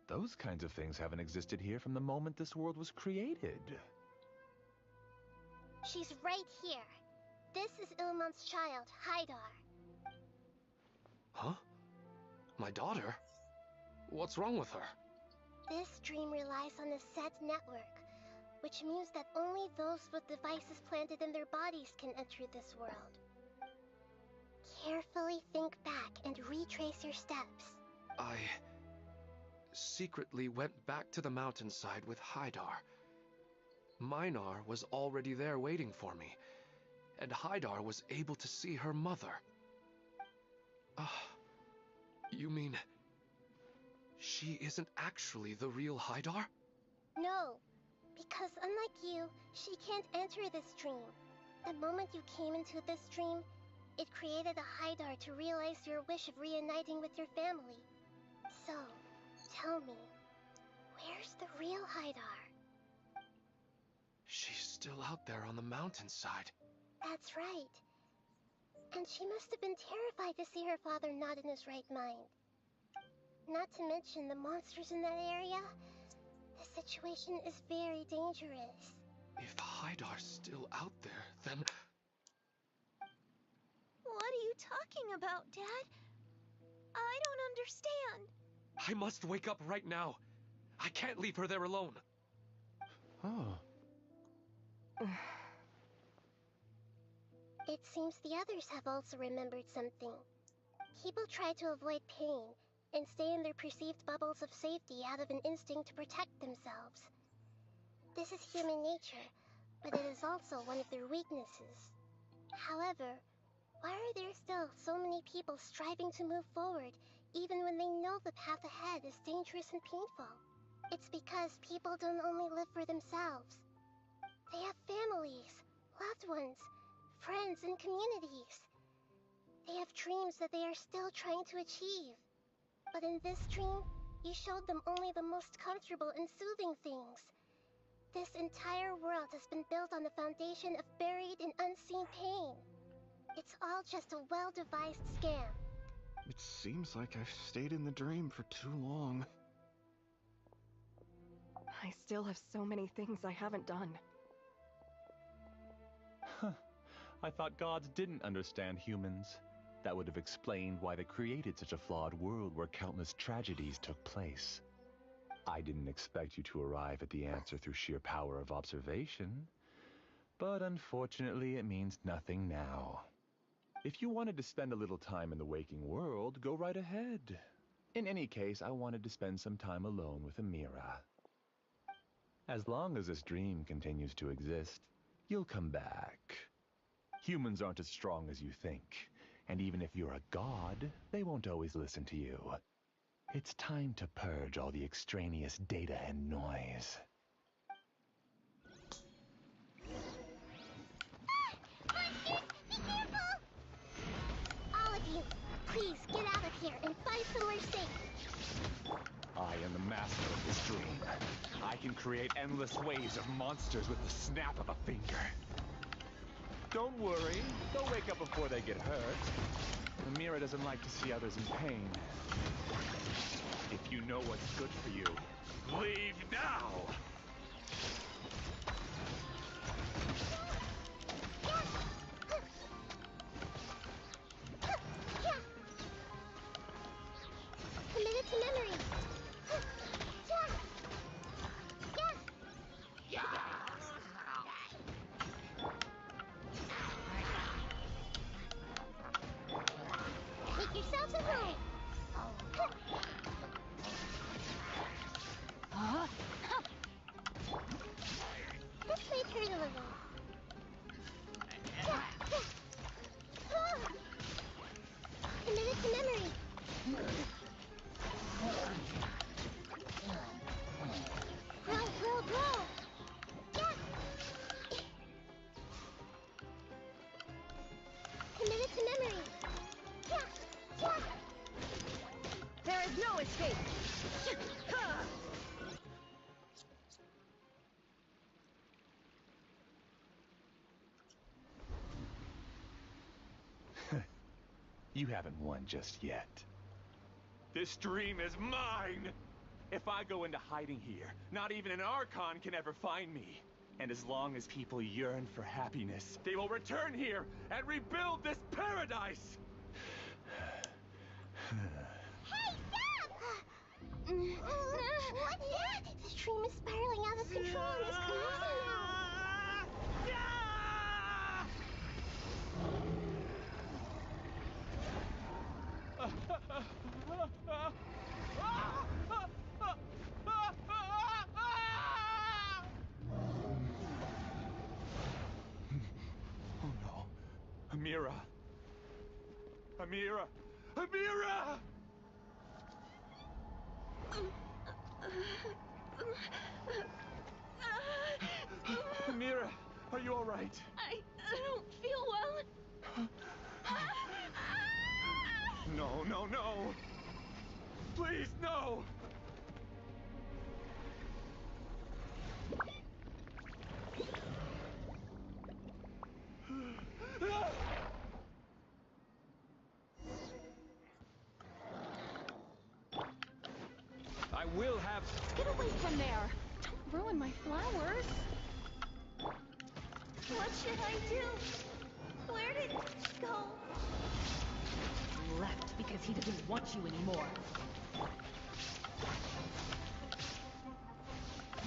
Those kinds of things haven't existed here from the moment this world was created. She's right here. This is Ilmon's child, Haidar. Huh? My daughter? What's wrong with her? This dream relies on a set network, which means that only those with devices planted in their bodies can enter this world. Carefully think back and retrace your steps. I secretly went back to the mountainside with Haidar. Minar was already there waiting for me, and Haidar was able to see her mother. You mean she isn't actually the real Haidar? No, because unlike you, she can't enter this dream. The moment you came into this dream, it created a Haidar to realize your wish of reuniting with your family. So, tell me, where's the real Haidar? She's still out there on the mountainside. That's right. And she must have been terrified to see her father not in his right mind. Not to mention the monsters in that area. The situation is very dangerous. If Haidar's still out there, then... What are you talking about, Dad? I don't understand. I must wake up right now. I can't leave her there alone. Oh. It seems the others have also remembered something. People try to avoid pain and stay in their perceived bubbles of safety out of an instinct to protect themselves. This is human nature, but it is also one of their weaknesses. However, why are there still so many people striving to move forward, even when they know the path ahead is dangerous and painful? It's because people don't only live for themselves. They have families, loved ones, friends, and communities. They have dreams that they are still trying to achieve. But in this dream, you showed them only the most comfortable and soothing things. This entire world has been built on the foundation of buried and unseen pain. It's all just a well-devised scam. It seems like I've stayed in the dream for too long. I still have so many things I haven't done. Huh. I thought gods didn't understand humans. That would have explained why they created such a flawed world where countless tragedies took place. I didn't expect you to arrive at the answer through sheer power of observation. But unfortunately, it means nothing now. If you wanted to spend a little time in the waking world, go right ahead. In any case, I wanted to spend some time alone with Amira. As long as this dream continues to exist, you'll come back. Humans aren't as strong as you think, and even if you're a god, they won't always listen to you. It's time to purge all the extraneous data and noise. Monsters, be careful! All of you, please get out of here and find somewhere safe. I am the master of this dream. I can create endless waves of monsters with the snap of a finger. Don't worry, they'll wake up before they get hurt. Amira doesn't like to see others in pain. If you know what's good for you, leave now! Commit it to memory. Yeah. no escape! You haven't won just yet. This dream is mine! If I go into hiding here, not even an Archon can ever find me. And as long as people yearn for happiness, they will return here and rebuild this paradise! Hey, stop! What's that? The stream is spiraling out of control and is collapsing now. Oh no. Amira! Amira! Amira! Amira, are you alright? I don't feel well. No, no, no! Please, no! I will have... Get away from there! Don't ruin my flowers! What should I do? Where did he go? He left because he doesn't want you anymore.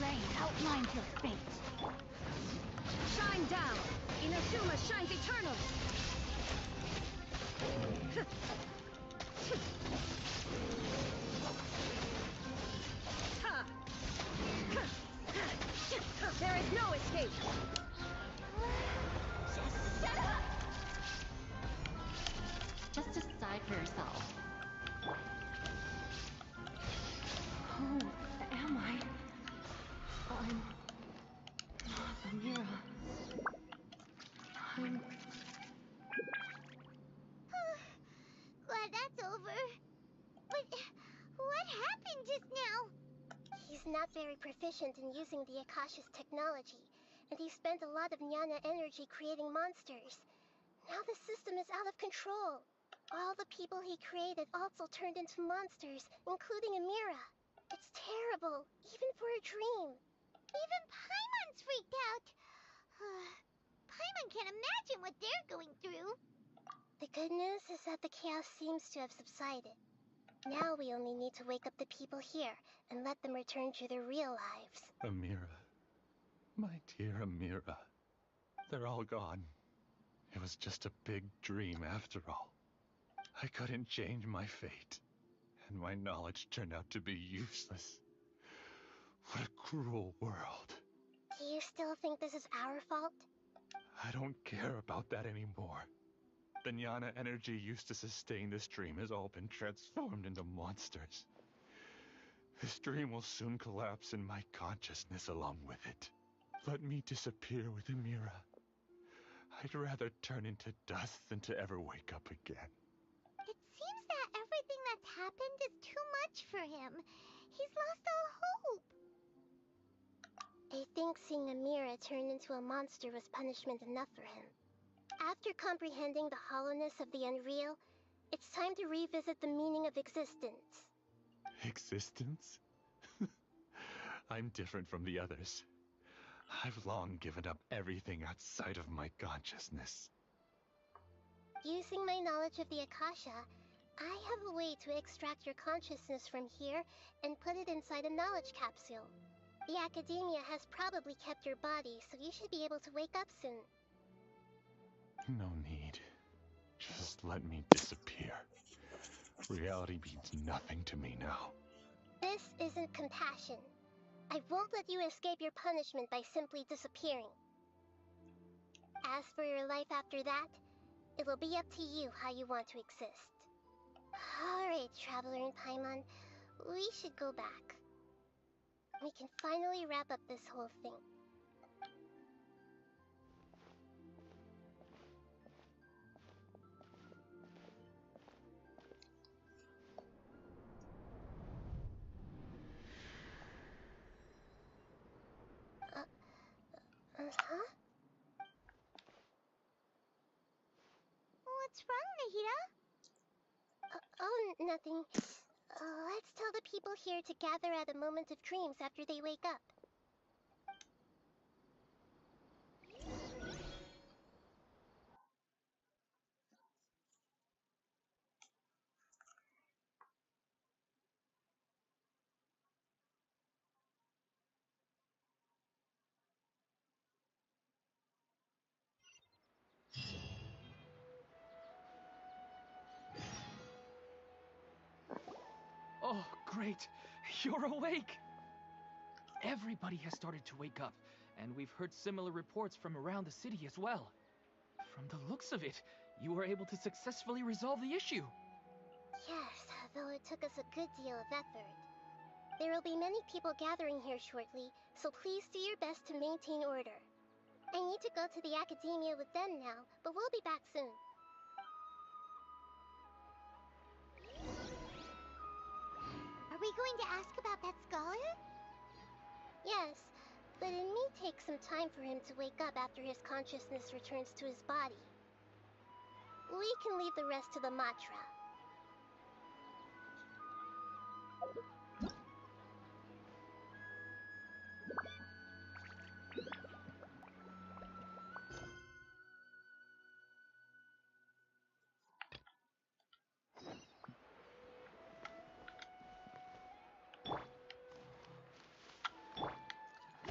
Rain outlines your fate. Shine down! Inazuma shines eternal! There is no escape! Shut up! Just decide for yourself. Who am I? I'm Amira. I'm... Glad that's over. But what happened just now? He's not very proficient in using the Akasha's technology, and he spent a lot of Jnana energy creating monsters. Now the system is out of control. All the people he created also turned into monsters, including Amira. It's terrible, even for a dream. Even Paimon's freaked out. Paimon can't imagine what they're going through. The good news is that the chaos seems to have subsided. Now we only need to wake up the people here and let them return to their real lives. Amira. My dear Amira. They're all gone. It was just a big dream after all. I couldn't change my fate, and my knowledge turned out to be useless. What a cruel world. Do you still think this is our fault? I don't care about that anymore. The Jnana energy used to sustain this dream has all been transformed into monsters. This dream will soon collapse and my consciousness along with it. Let me disappear with Amira. I'd rather turn into dust than to ever wake up again. It seems that everything that's happened is too much for him. He's lost all hope. I think seeing Amira turn into a monster was punishment enough for him. After comprehending the hollowness of the unreal, it's time to revisit the meaning of existence. Existence? I'm different from the others. I've long given up everything outside of my consciousness. Using my knowledge of the Akasha, I have a way to extract your consciousness from here and put it inside a knowledge capsule. The Academia has probably kept your body, so you should be able to wake up soon. No need. Just let me disappear. Reality means nothing to me now. This isn't compassion. I won't let you escape your punishment by simply disappearing. As for your life after that, it'll be up to you how you want to exist. Alright, Traveler and Paimon, we should go back. We can finally wrap up this whole thing. Nahida? Oh, nothing. Let's tell the people here to gather at a moment of dreams after they wake up. Oh, great. You're awake. Everybody has started to wake up, and we've heard similar reports from around the city as well. From the looks of it, you were able to successfully resolve the issue. Yes, though it took us a good deal of effort. There will be many people gathering here shortly, so please do your best to maintain order. I need to go to the academia with them now, but we'll be back soon. Are we going to ask about that scholar? Yes, but it may take some time for him to wake up after his consciousness returns to his body. We can leave the rest to the Matra.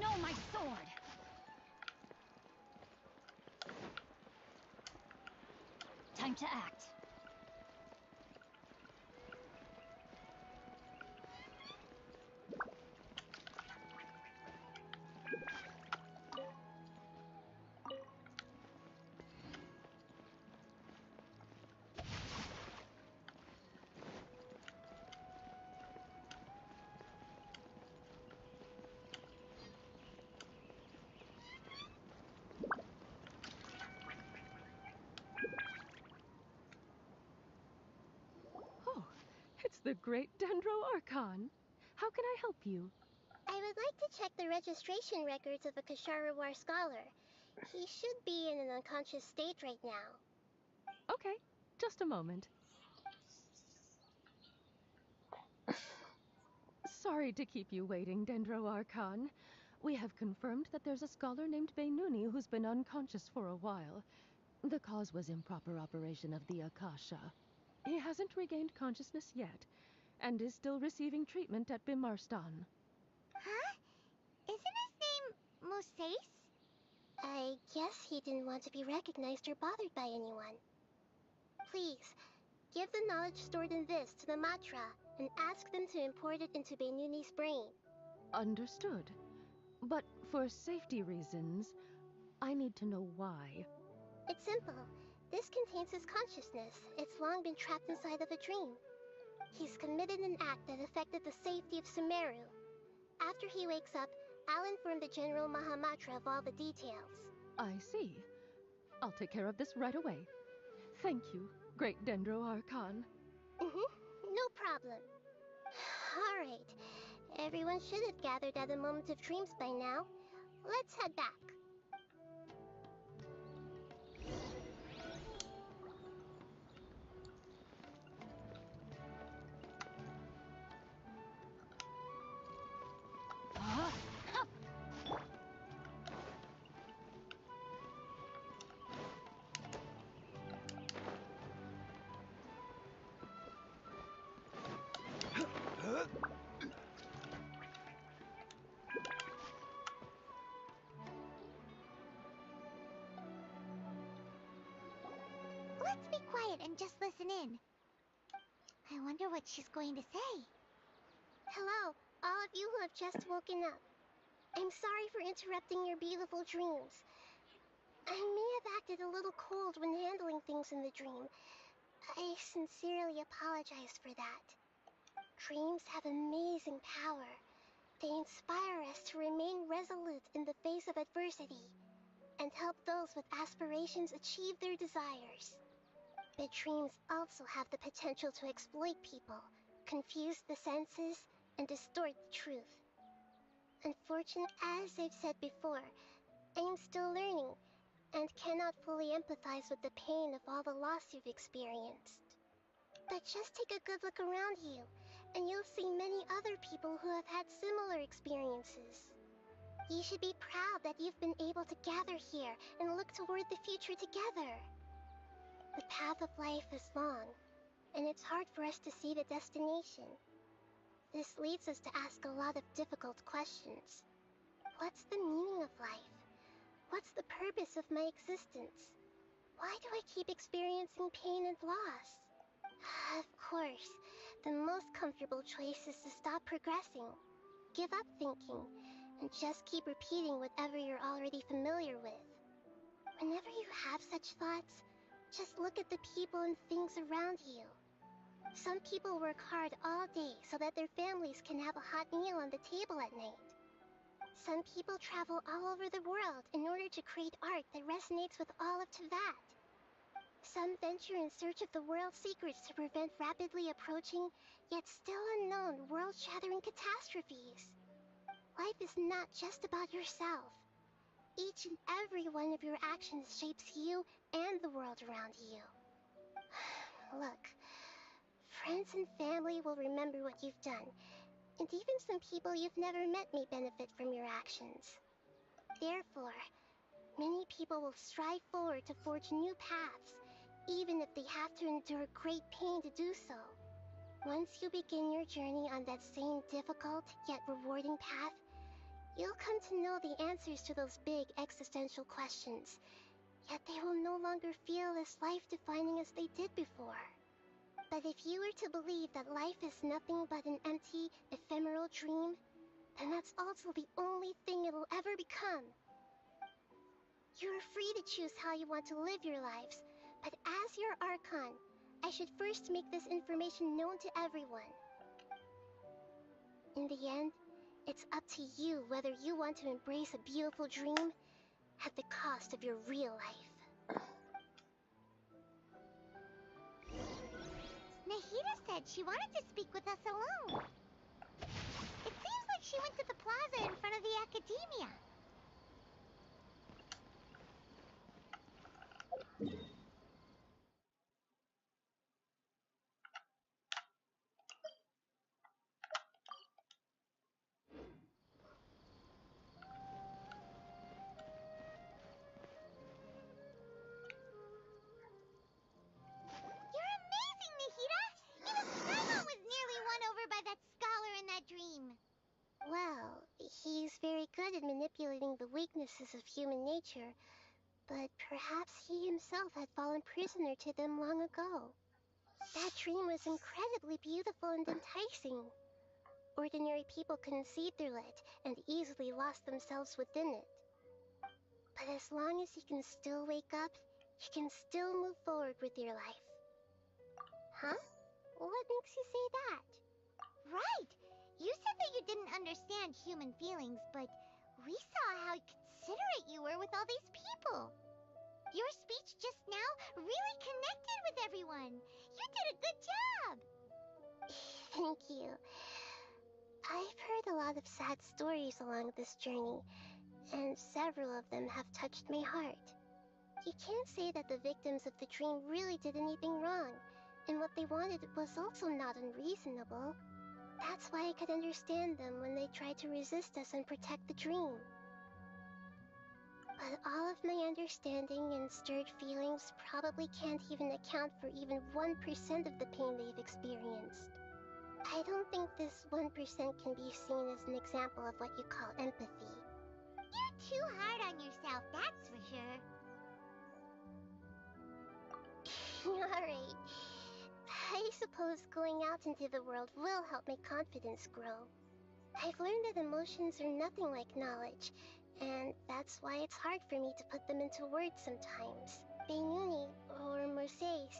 No, my sword! Time to act. Oh, it's the great Dendro Archon. How can I help you? I would like to check the registration records of a Kasharawar scholar. He should be in an unconscious state right now. Okay, just a moment. Sorry to keep you waiting, Dendro Archon. We have confirmed that there's a scholar named Beinuni who's been unconscious for a while. The cause was improper operation of the Akasha. He hasn't regained consciousness yet, and is still receiving treatment at Bimarstan. Huh? Isn't his name Moses? I guess he didn't want to be recognized or bothered by anyone. Please, give the knowledge stored in this to the Matra and ask them to import it into Beinuni's brain. Understood. But for safety reasons, I need to know why. It's simple. This contains his consciousness. It's long been trapped inside of a dream. He's committed an act that affected the safety of Sumeru. After he wakes up, I'll inform the General Mahamatra of all the details. I see. I'll take care of this right away. Thank you, great Dendro Archon. No problem. Alright. Everyone should have gathered at a moment of dreams by now. Let's head back. Let's be quiet and just listen in. I wonder what she's going to say. Hello, all of you who have just woken up. I'm sorry for interrupting your beautiful dreams. I may have acted a little cold when handling things in the dream. I sincerely apologize for that. Dreams have amazing power. They inspire us to remain resolute in the face of adversity and help those with aspirations achieve their desires. But dreams also have the potential to exploit people, confuse the senses, and distort the truth. Unfortunately, as I've said before, I am still learning, and cannot fully empathize with the pain of all the loss you've experienced. But just take a good look around you, and you'll see many other people who have had similar experiences. You should be proud that you've been able to gather here and look toward the future together. The path of life is long, and it's hard for us to see the destination. This leads us to ask a lot of difficult questions. What's the meaning of life? What's the purpose of my existence? Why do I keep experiencing pain and loss? Of course, the most comfortable choice is to stop progressing, give up thinking, and just keep repeating whatever you're already familiar with. Whenever you have such thoughts, just look at the people and things around you. Some people work hard all day so that their families can have a hot meal on the table at night. Some people travel all over the world in order to create art that resonates with all of Teyvat. Some venture in search of the world's secrets to prevent rapidly approaching, yet still unknown, world-shattering catastrophes. Life is not just about yourself. Each and every one of your actions shapes you and the world around you. Look, friends and family will remember what you've done, and even some people you've never met may benefit from your actions. Therefore, many people will strive forward to forge new paths, even if they have to endure great pain to do so. Once you begin your journey on that same difficult yet rewarding path, you'll come to know the answers to those big existential questions, yet they will no longer feel as life-defining as they did before. But if you were to believe that life is nothing but an empty, ephemeral dream, then that's also the only thing it'll ever become. You're free to choose how you want to live your lives, but as your Archon, I should first make this information known to everyone. In the end, it's up to you whether you want to embrace a beautiful dream at the cost of your real life. Nahida said she wanted to speak with us alone. It seems like she went to the plaza in front of the academia. You're amazing, Nahida! Even Paimon was nearly won over by that scholar in that dream. Well, he's very good at manipulating the weaknesses of human nature, but perhaps he himself had fallen prisoner to them long ago. That dream was incredibly beautiful and enticing. Ordinary people couldn't see through it and easily lost themselves within it. But as long as you can still wake up, you can still move forward with your life. Huh? What makes you say that? Right! You said that you didn't understand human feelings, but we saw how considerate you were with all these people. Your speech just now really connected with everyone. You did a good job. Thank you. I've heard a lot of sad stories along this journey, and several of them have touched my heart. You can't say that the victims of the dream really did anything wrong, and what they wanted was also not unreasonable. That's why I could understand them when they tried to resist us and protect the dream. But all of my understanding and stirred feelings probably can't even account for even 1% of the pain they've experienced. I don't think this 1% can be seen as an example of what you call empathy. You're too hard on yourself, that's for sure. Alright. I suppose going out into the world will help my confidence grow. I've learned that emotions are nothing like knowledge, and that's why it's hard for me to put them into words sometimes. Benyuni, or Mercedes,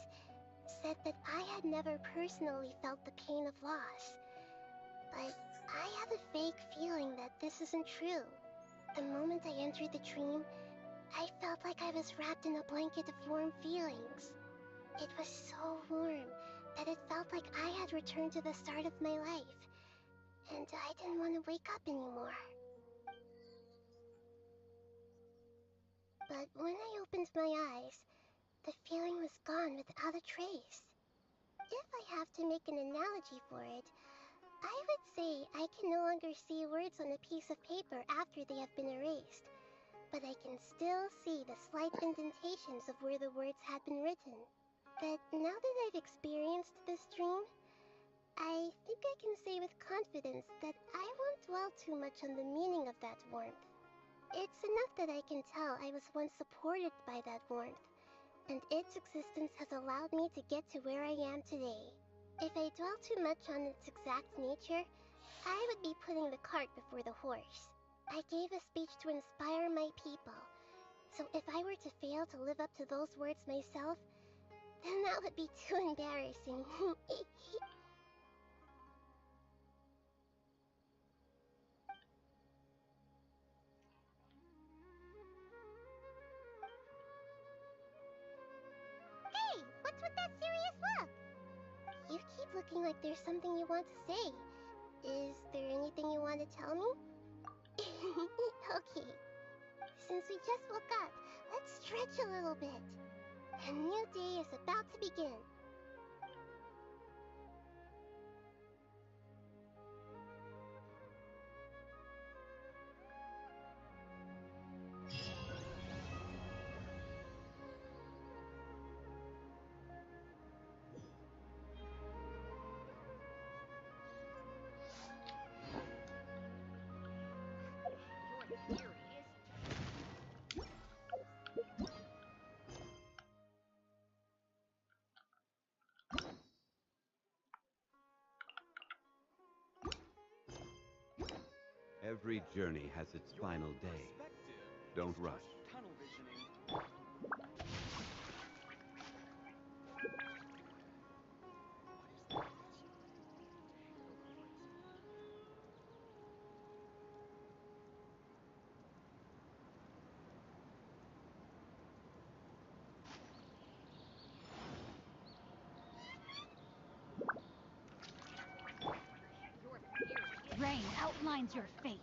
said that I had never personally felt the pain of loss. But I have a vague feeling that this isn't true. The moment I entered the dream, I felt like I was wrapped in a blanket of warm feelings. It was so warm that it felt like I had returned to the start of my life, and I didn't want to wake up anymore. But when I opened my eyes, the feeling was gone without a trace. If I have to make an analogy for it, I would say I can no longer see words on a piece of paper after they have been erased, but I can still see the slight indentations of where the words had been written. But now that I've experienced this dream, I think I can say with confidence that I won't dwell too much on the meaning of that warmth. It's enough that I can tell I was once supported by that warmth, and its existence has allowed me to get to where I am today. If I dwell too much on its exact nature, I would be putting the cart before the horse. I gave a speech to inspire my people, so if I were to fail to live up to those words myself, then that would be too embarrassing. Hey, what's with that serious look? You keep looking like there's something you want to say. Is there anything you want to tell me? Okay. Since we just woke up, let's stretch a little bit. A new day is about to begin. Every journey has its final day. Don't rush. Tunnel visioning. Rain outlines your fate.